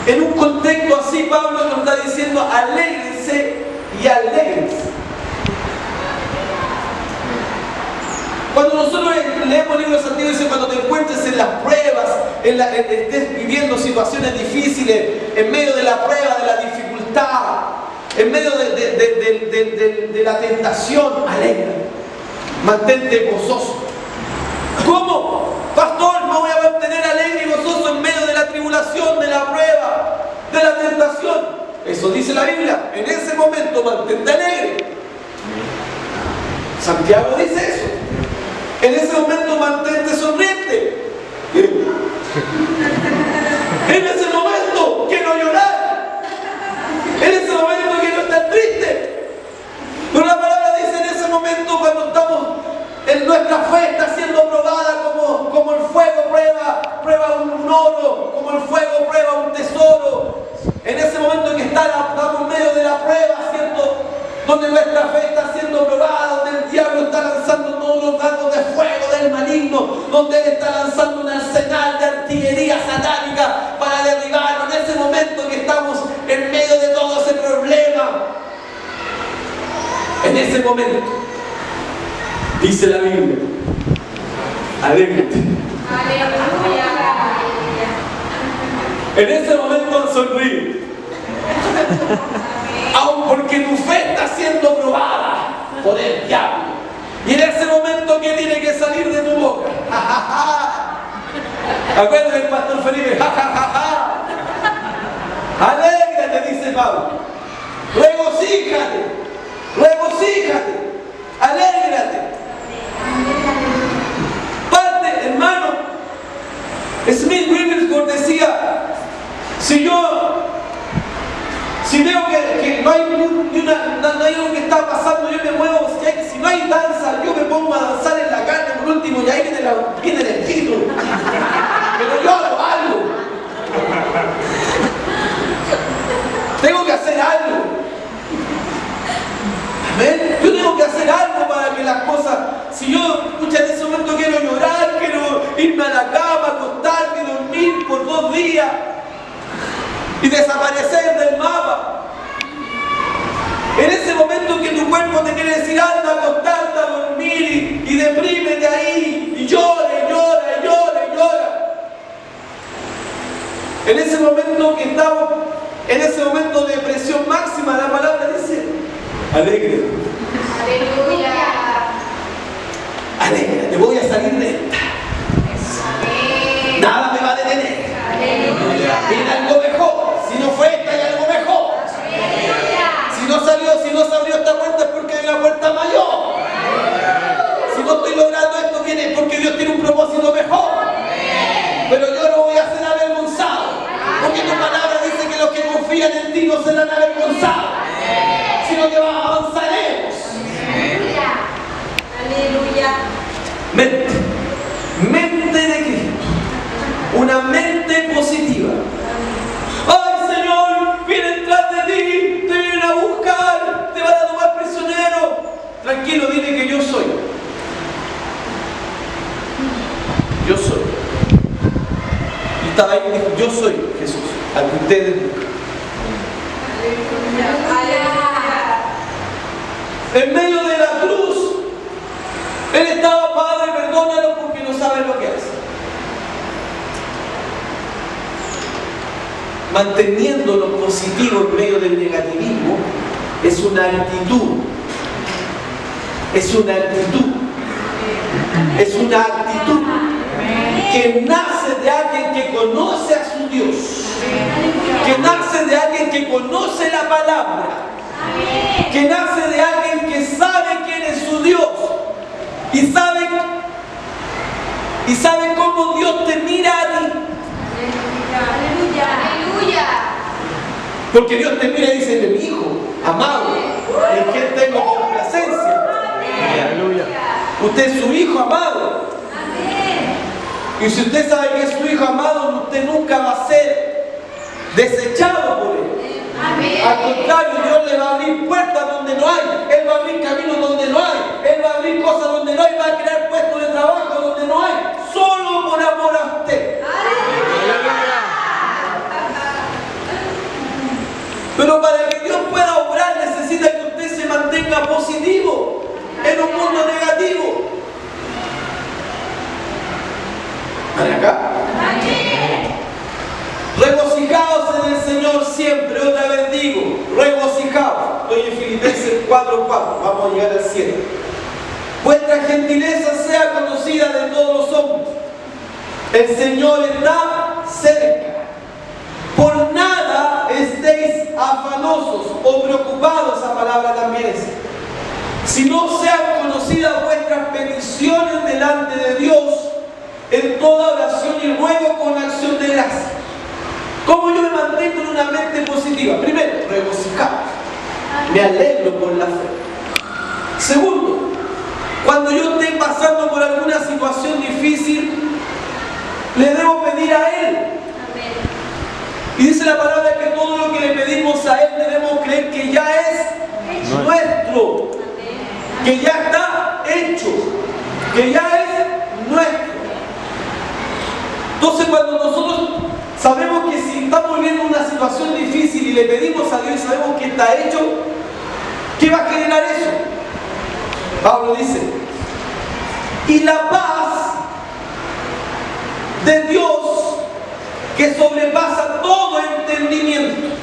En un contexto así, Pablo nos está diciendo, alégrense y alégrense. Cuando nosotros leemos el libro de Santiago, dice, cuando te encuentres en las pruebas, estés viviendo situaciones difíciles, en medio de la prueba, de la dificultad, en medio de la tentación, alegra, mantente gozoso. ¿Cómo? Pastor, me voy a mantener alegre y gozoso en medio de la tribulación, de la prueba, de la tentación. Eso dice la Biblia. En ese momento mantente alegre. Santiago dice eso. En ese momento mantente sonriente. En ese momento que no llorar. En ese momento que no estar triste. Pero la palabra dice en ese momento cuando estamos en nuestra fe está siendo probada como el fuego prueba un oro, como el fuego prueba un tesoro. En ese momento que estamos en medio de la prueba, ¿cierto? Donde nuestra fe está siendo probada, donde el diablo está lanzando todos los dardos de fuego del maligno, donde él está lanzando un arsenal de artillería satánica para derribarlo. En ese momento que estamos en medio de todo ese problema, en ese momento, dice la Biblia, alégrate. Aleluya. En ese momento sonríe. Aun porque tu fe está siendo probada por el diablo. Y en ese momento, ¿qué tiene que salir de tu boca? ¡Ja, ja, ja! Acuérdate del pastor Felipe. ¡Ja, ja, ja, ja! Alégrate, dice Pablo. Regocíjate. Alégrate. Parte, hermano. Smith Wigglesworth decía, si veo que no hay no hay algo que está pasando, yo me muevo, si no hay danza, yo me pongo a danzar en la carne por último, y ahí viene el espíritu. Pero yo hago algo. Tengo que hacer algo. Amén. Yo tengo que hacer algo para que las cosas, si yo, escucha, en ese momento quiero llorar, quiero irme a la cama, acostarme, dormir por 2 días y desaparecer del mapa. En ese momento que tu cuerpo te quiere decir, anda a acostarte, a dormir y deprímete ahí y llora. En ese momento que estamos, en ese momento de depresión máxima, la palabra dice, alegre. Aleluya. Alégrate, voy a salir de esta. Amén. Nada me va a detener. Aleluya. Viene algo mejor. Si no fue esta, hay algo mejor. Si no se abrió esta puerta es porque hay una puerta mayor. Si no estoy logrando esto, viene porque Dios tiene un propósito mejor. Pero yo no destinos serán avergonzados, sino que avanzaremos. Aleluya. Mente de Cristo, una mente positiva. ¡Ay, Señor! Vienen tras de ti, te vienen a buscar, te van a tomar prisionero. Tranquilo, dile que yo soy. Yo soy. Y estaba ahí y dijo, yo soy Jesús, al que ustedes buscan. En medio de la cruz, Él estaba, Padre, perdónalo porque no saben lo que hacen. Manteniendo lo positivo en medio del negativismo es una actitud. Es una actitud. Es una actitud que nace de alguien que conoce a su Dios. Que nace de alguien que conoce la palabra. Que nace de alguien que sabe quién es su Dios. Y sabe cómo Dios te mira a ti. Aleluya. Porque Dios te mira y dice, mi hijo, amado, en quien tengo complacencia. Aleluya. Usted es su hijo amado. Y si usted sabe que es su hijo amado, usted nunca va a ser desechado por Él. Al contrario, Dios le va a abrir puertas donde no hay. Él va a abrir caminos donde no hay. Él va a abrir cosas donde no hay. Va a crear puestos de trabajo donde no hay. Solo por amor a usted. Pero para que Dios pueda obrar necesita que usted se mantenga positivo en un mundo negativo. ¿Para acá? Regocijaos en el Señor siempre. Otra vez digo, regocijaos. Estoy en Filipenses 4:4. Vamos a llegar al 7. Vuestra gentileza sea conocida de todos los hombres. El Señor está cerca. Por nada estéis afanosos o preocupados, esa palabra también es. Si no sean conocidas vuestras peticiones delante de Dios, en toda oración y ruego con acción de gracia. ¿Cómo yo me mantengo en una mente positiva? Primero, regocijado. Me alegro por la fe. Segundo, cuando yo esté pasando por alguna situación difícil, le debo pedir a Él. Y dice la palabra que todo lo que le pedimos a Él debemos creer que ya es nuestro, que ya está hecho, que ya es nuestro. Entonces cuando nosotros sabemos que si estamos viviendo una situación difícil y le pedimos a Dios y sabemos que está hecho, ¿qué va a generar eso? Pablo dice, y la paz de Dios que sobrepasa todo entendimiento.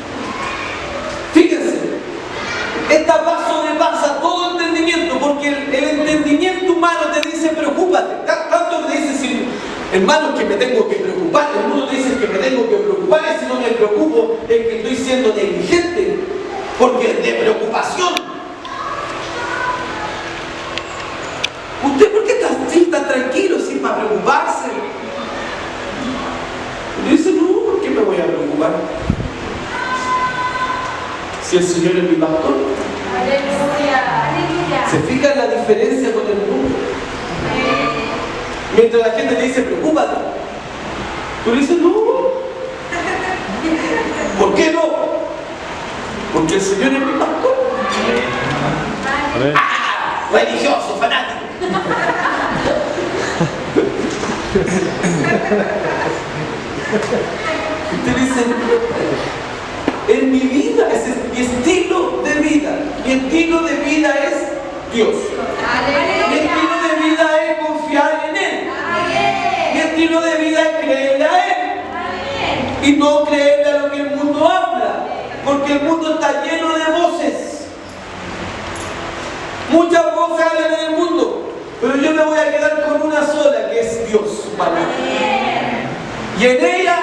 Fíjense, esta paz sobrepasa todo entendimiento, porque el entendimiento humano te dice preocúpate. Tanto te dice, si, hermano, que me tengo que preocupar. El mundo te dice que me tengo que preocupar, y si no me preocupo es que estoy siendo negligente, porque es de preocupación. ¿Usted por qué está así, tan tranquilo, sin para preocuparse? Y dice, no, ¿por qué me voy a preocupar? Si el Señor es mi pastor. Aleluya. ¿Se fijan la diferencia con el mundo? Mientras la gente te dice, preocúpate, tú le dices, no. ¿Por qué no? Porque el Señor es mi pastor. ¡Ah! Religioso, fanático. Usted dice, en mi vida, ese es mi estilo de vida. Mi estilo de vida es Dios. Mi estilo de vida es confiar en Él. Mi estilo de vida es creerle a Él. Y no creerle a lo que el mundo habla. Porque el mundo está lleno de voces. Muchas voces hablan en el mundo. Pero yo me voy a quedar con una sola, que es Dios, su palabra. Y en ella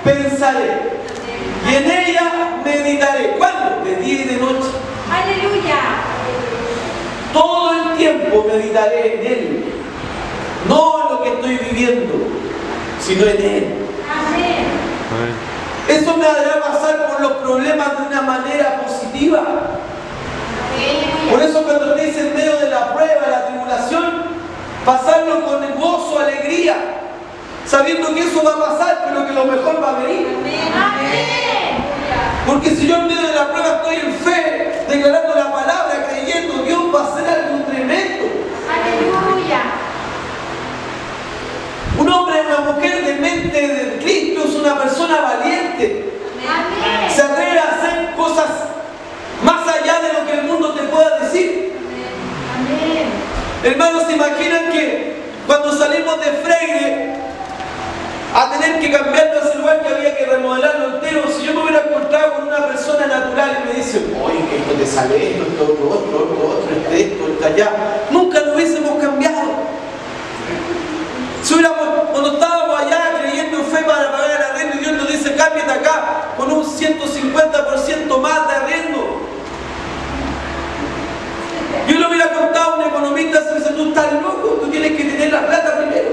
pensaré. Y en ella meditaré. ¿Cuándo? De día y de noche. Aleluya. Todo el tiempo meditaré en Él. No en lo que estoy viviendo, sino en Él. Amén. Eso me hará pasar por los problemas de una manera positiva. Por eso cuando estéis en medio de la prueba, la tribulación, pasarlo con gozo, alegría, sabiendo que eso va a pasar, pero que lo mejor va a venir. Porque si yo en medio de la prueba estoy en fe, declarando la palabra, creyendo, Dios va a hacer algo tremendo. Aleluya. Un hombre y una mujer de mente de Cristo es una persona valiente. Se atreve a hacer cosas más allá de lo que el mundo te pueda decir. Hermanos, ¿se imaginan que cuando salimos de Freire a tener que cambiarlo a ese lugar que había que remodelarlo entero, si yo me hubiera encontrado con una persona natural y me dice, oye, que esto te sale esto, lo otro, esto, allá, nunca lo hubiésemos cambiado. Si cuando estábamos allá creyendo en fe para pagar el arrendo y Dios nos dice, cámbiate acá con un 150% más de arrendo. Yo le hubiera contado a un economista, se dice, tú estás loco, tú tienes que tener la plata primero.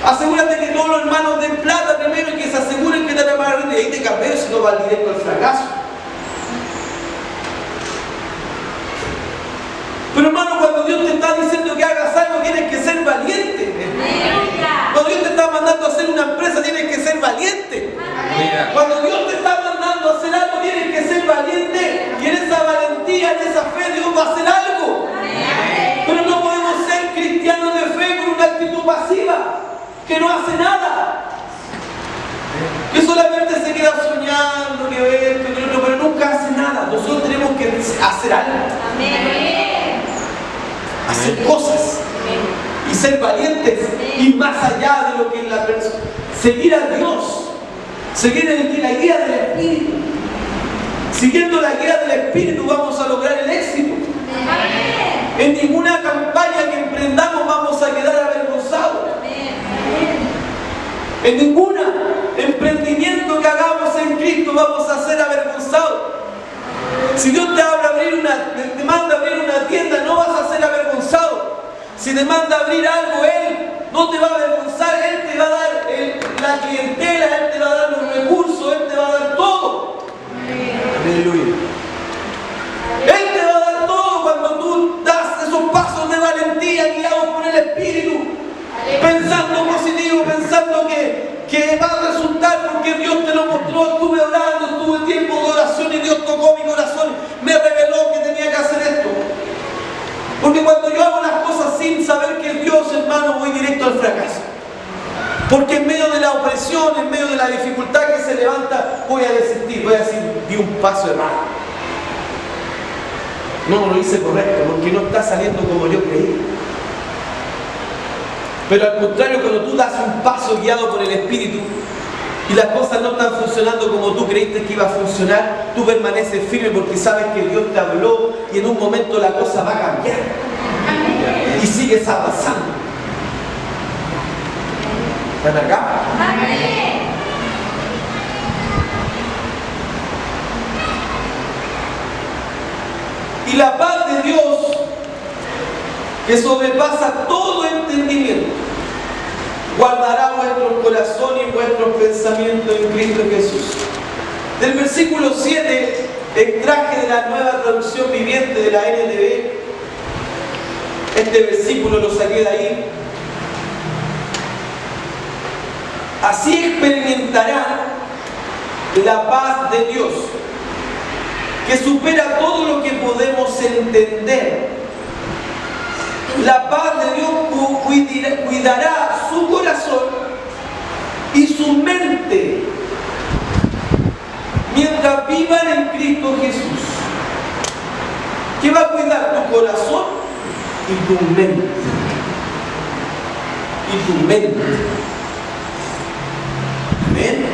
Asegúrate que todos los hermanos den plata primero y que se aseguren que te van a pagar arrendo y ahí te cambias, si no va directo al fracaso. Pero hermano, cuando Dios te está diciendo que hagas algo, tienes que ser valiente. Cuando Dios te está mandando a hacer una empresa, tienes que ser valiente. Cuando Dios te está mandando a hacer algo, tienes que ser valiente. Y en esa valentía, en esa fe, Dios va a hacer algo. Pero no podemos ser cristianos de fe con una actitud pasiva, que no hace nada. Que solamente se queda soñando, que esto, que lo otro, pero nunca hace nada. Nosotros tenemos que hacer algo. Hacer cosas y ser valientes y más allá de lo que es la persona, seguir a Dios, seguir la guía del Espíritu. Siguiendo la guía del Espíritu vamos a lograr el éxito. En ninguna campaña que emprendamos vamos a quedar avergonzados. En ningún emprendimiento que hagamos en Cristo vamos a ser avergonzados. Si Dios te manda a abrir una tienda, no vas a ser avergonzado. Si te manda a abrir algo, Él no te va a avergonzar. Él te va a dar la clientela, Él te va a dar los recursos, Él te va a dar todo. Aleluya. Él te va a dar todo cuando tú das esos pasos de valentía guiados por el Espíritu. Pensando positivo, pensando que va a resultar porque Dios te lo mostró. Estuve orando, estuve tiempo de oración y Dios tocó mi corazón, me reveló que tenía que hacer esto. Porque cuando yo hago las cosas sin saber que es Dios, hermano, voy directo al fracaso. Porque en medio de la opresión, en medio de la dificultad que se levanta, voy a desistir, voy a decir, di un paso errado. No lo hice correcto porque no está saliendo como yo creí. Pero al contrario, cuando tú das un paso guiado por el Espíritu y las cosas no están funcionando como tú creíste que iba a funcionar, tú permaneces firme porque sabes que Dios te habló y en un momento la cosa va a cambiar. Y sigues avanzando. ¿Están acá? Y la paz de Dios, que sobrepasa todo entendimiento, guardará vuestro corazón y vuestros pensamientos en Cristo Jesús. Del versículo 7, extraje de la Nueva Traducción Viviente de la NTV. Este versículo lo saqué de ahí. Así experimentarán la paz de Dios, que supera todo lo que podemos entender. La paz de Dios cuidará su corazón y su mente mientras vivan en Cristo Jesús. ¿Qué va a cuidar? Tu corazón y tu mente. Y tu mente. Amén.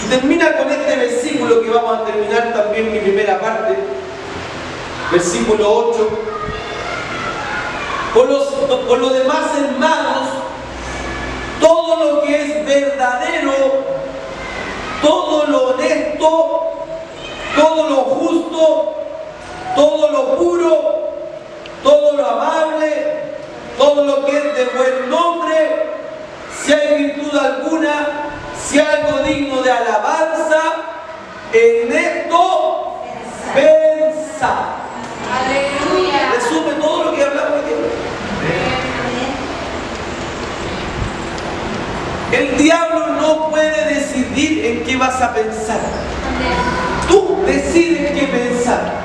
Y termina con este versículo que vamos a terminar también mi primera parte. Versículo 8. Por lo demás, hermanos, todo lo que es verdadero, todo lo honesto, todo lo justo, todo lo puro, todo lo amable, todo lo que es de buen nombre, si hay virtud alguna, si algo digno de alabanza, en esto pensad. Aleluya. Resume todo lo que hablamos hoy día. El diablo no puede decidir en qué vas a pensar. Tú decides qué pensar.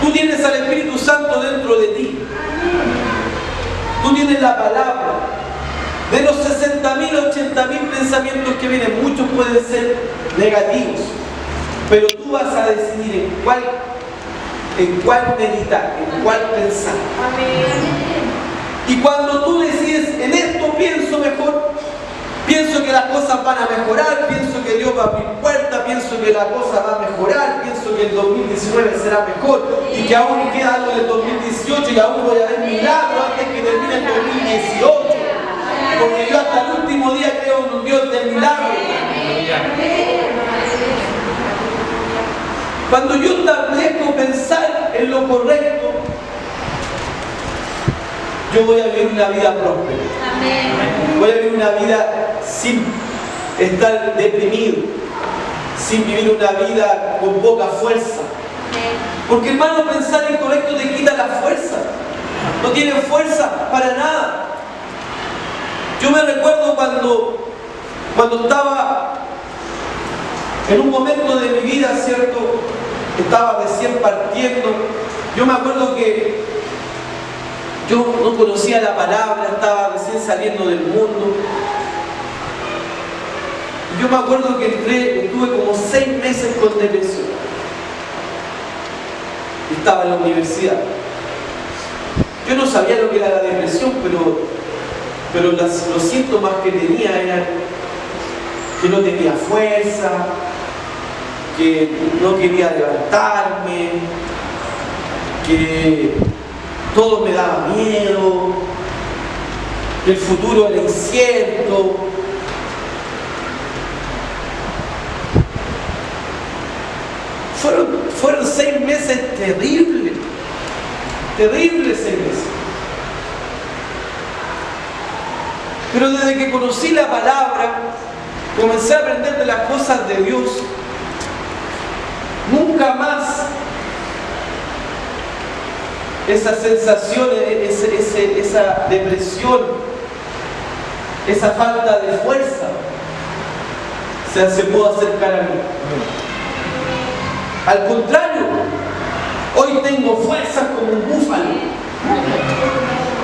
Tú tienes al Espíritu Santo dentro de ti. Tú tienes la palabra. De los 60.000, 80.000 pensamientos que vienen, muchos pueden ser negativos. Pero tú vas a decidir en cuál meditar, en cuál pensar. Y cuando tú decides, en esto pienso mejor, pienso que las cosas van a mejorar, pienso que Dios va a abrir puertas, pienso que la cosa va a mejorar, pienso que el 2019 será mejor y que aún queda algo del 2018 y aún voy a ver milagros antes que termine el 2018. Porque yo hasta el último día creo en un Dios de milagros. Cuando yo establezco pensar en lo correcto, yo voy a vivir una vida próspera. Voy a vivir una vida sin estar deprimido, sin vivir una vida con poca fuerza. Porque hermano, pensar incorrecto te quita la fuerza. No tienes fuerza para nada. Yo me recuerdo cuando estaba en un momento de mi vida, ¿cierto? Estaba recién partiendo. Yo me acuerdo que yo no conocía la palabra, estaba recién saliendo del mundo. Yo me acuerdo que estuve como 6 meses con depresión. Estaba en la universidad. Yo no sabía lo que era la depresión, pero los síntomas que tenía eran que no tenía fuerza, que no quería levantarme, que todo me daba miedo, que el futuro era incierto. Fueron 6 meses terribles, terribles 6 meses. Pero desde que conocí la palabra, comencé a aprender de las cosas de Dios. Nunca más esa sensación, esa depresión, esa falta de fuerza se pudo acercar a mí. Al contrario, hoy tengo fuerzas como un búfalo.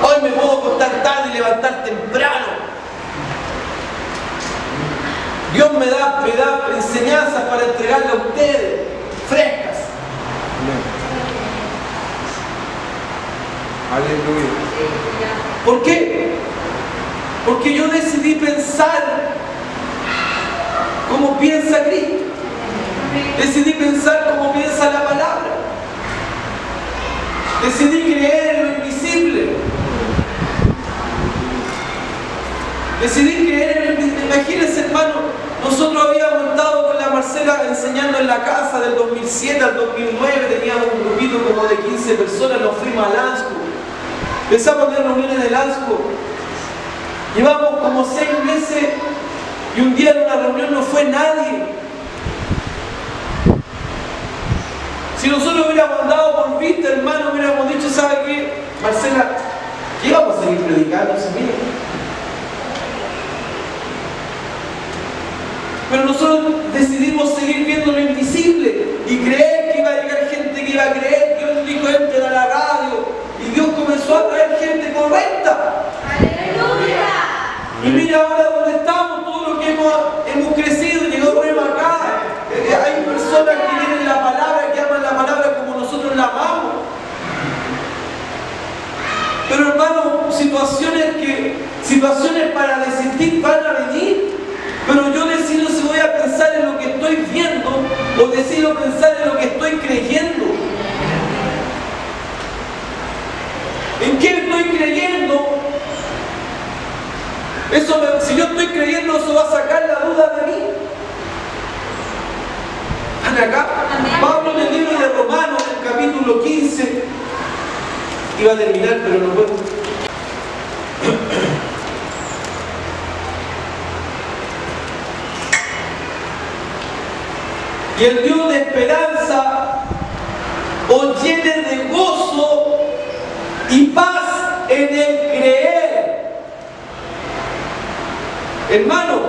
Hoy me puedo acostar tarde y levantar temprano. Dios me da enseñanzas para entregarle a ustedes, frescas. Aleluya. ¿Por qué? Porque yo decidí pensar como piensa Cristo. Decidí pensar como piensa la palabra. Decidí creer en lo invisible. Decidí creer en lo invisible. Imagínense, hermano, nosotros habíamos estado con la Marcela enseñando en la casa del 2007 al 2009, teníamos un grupito como de 15 personas, nos fuimos a Lansco. Empezamos a tener reuniones de Lansco. Llevamos como 6 meses y un día en una reunión no fue nadie. Si nosotros hubiéramos andado por vista, hermano, hubiéramos dicho, ¿sabe qué? Marcela, ¿qué vamos a seguir predicando? Pero nosotros decidimos seguir viendo lo invisible y creer que iba a llegar gente que iba a creer. Dios dijo, entren a la radio. Y Dios comenzó a traer gente correcta. ¡Aleluya! Y mira ahora dónde estamos, todo lo que hemos crecido, llegó Rema acá. Hay personas que tienen la palabra, que aman la palabra como nosotros la amamos. Pero hermano, situaciones para desistir van a venir. Pero yo decido si voy a pensar en lo que estoy viendo o decido pensar en lo que estoy creyendo. ¿En qué estoy creyendo? Si yo estoy creyendo, eso va a sacar la duda de mí. ¿Están acá? Pablo en el libro de Romanos, en el capítulo 15, iba a terminar, pero no puedo. Y el Dios de esperanza os llene de gozo y paz en el creer. Hermano,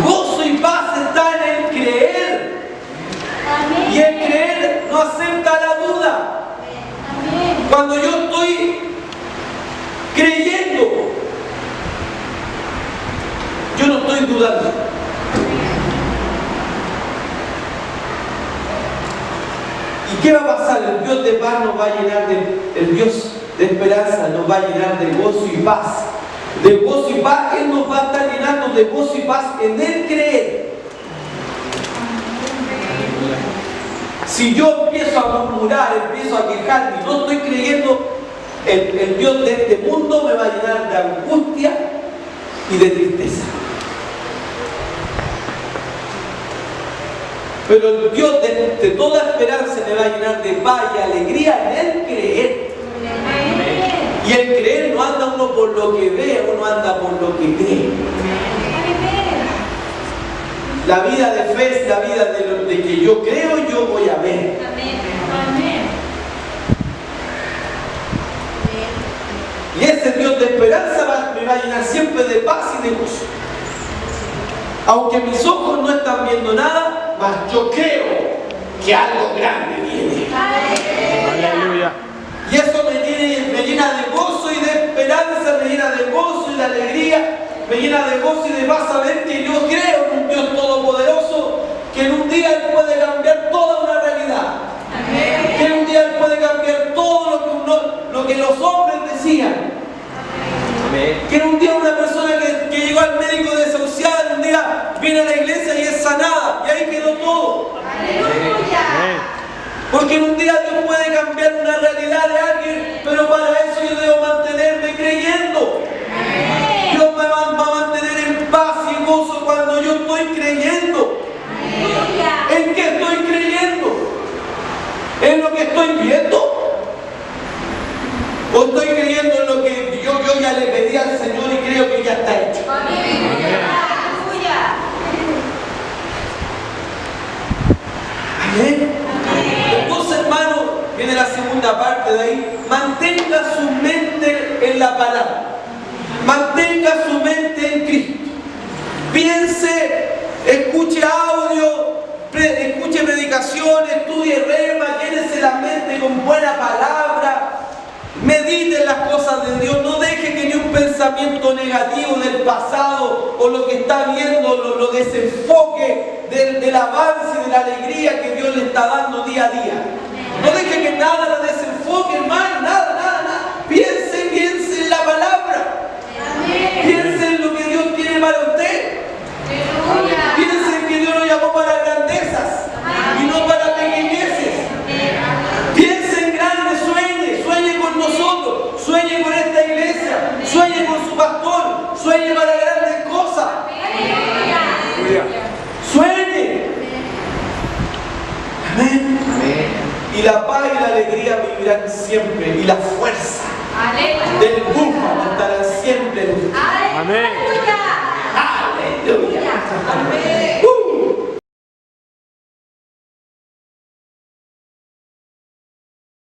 gozo y paz está en el creer. Y el creer no acepta la duda. Cuando yo estoy creyendo, yo no estoy dudando. ¿Y qué va a pasar? El Dios de paz nos va a llenar el Dios de esperanza nos va a llenar de gozo y paz. De gozo y paz, Él nos va a estar llenando de gozo y paz en el creer. Si yo empiezo a murmurar, empiezo a quejarme y no estoy creyendo, el Dios de este mundo me va a llenar de angustia y de tristeza. Pero el Dios de toda esperanza me va a llenar de paz y alegría en el creer. Y el creer no anda uno por lo que ve, uno anda por lo que cree. La vida de fe es la vida de que yo creo y yo voy a ver. Y ese Dios de esperanza me va a llenar siempre de paz y de gozo. Aunque mis ojos no están viendo nada, mas yo creo que algo grande viene. Aleluya. Y eso me llena de gozo y de esperanza, me llena de gozo y de alegría, me llena de gozo y de paz saber que yo creo en un Dios todopoderoso, que en un día Él puede cambiar toda una realidad. Amén. Que en un día Él puede cambiar todo lo que los hombres decían. Amén. Que en un día una persona que llegó al médico desahuciada, un día viene a la iglesia y es sanada, y ahí quedó todo. Aleluya. Porque en un día Dios puede cambiar una realidad de alguien, pero para eso yo debo mantenerme creyendo. Amén. Dios me va a mantener en paz y gozo cuando yo estoy creyendo. Aleluya. ¿En qué estoy creyendo? ¿En lo que estoy viendo? ¿O estoy creyendo en lo que yo ya le pedí al Señor y creo que ya está hecho? Aleluya. Amén. Entonces, hermano, viene la segunda parte de ahí. Mantenga su mente en la palabra. Mantenga su mente en Cristo. Piense, escuche audio, escuche predicaciones, estudie rema, llénese la mente con buena palabra. Medite en las cosas de Dios. No deje que ni un pensamiento negativo del pasado o lo que está viendo lo desenfoque del avance y de la alegría que Dios le está dando día a día. No deje que nada la desenfoque, hermano, nada. Piense en la palabra. Piense en lo que Dios tiene para usted. Piense en que Dios lo llamó para grandezas y no para pequeñeces. Piense en grande, sueñe con nosotros, sueñe con esta iglesia, sueñe con su pastor, sueñe para grandes cosas. Sueñe. Amén. Y la paz y la alegría vivirán siempre, y la fuerza del búfalo estará siempre en usted. Amén.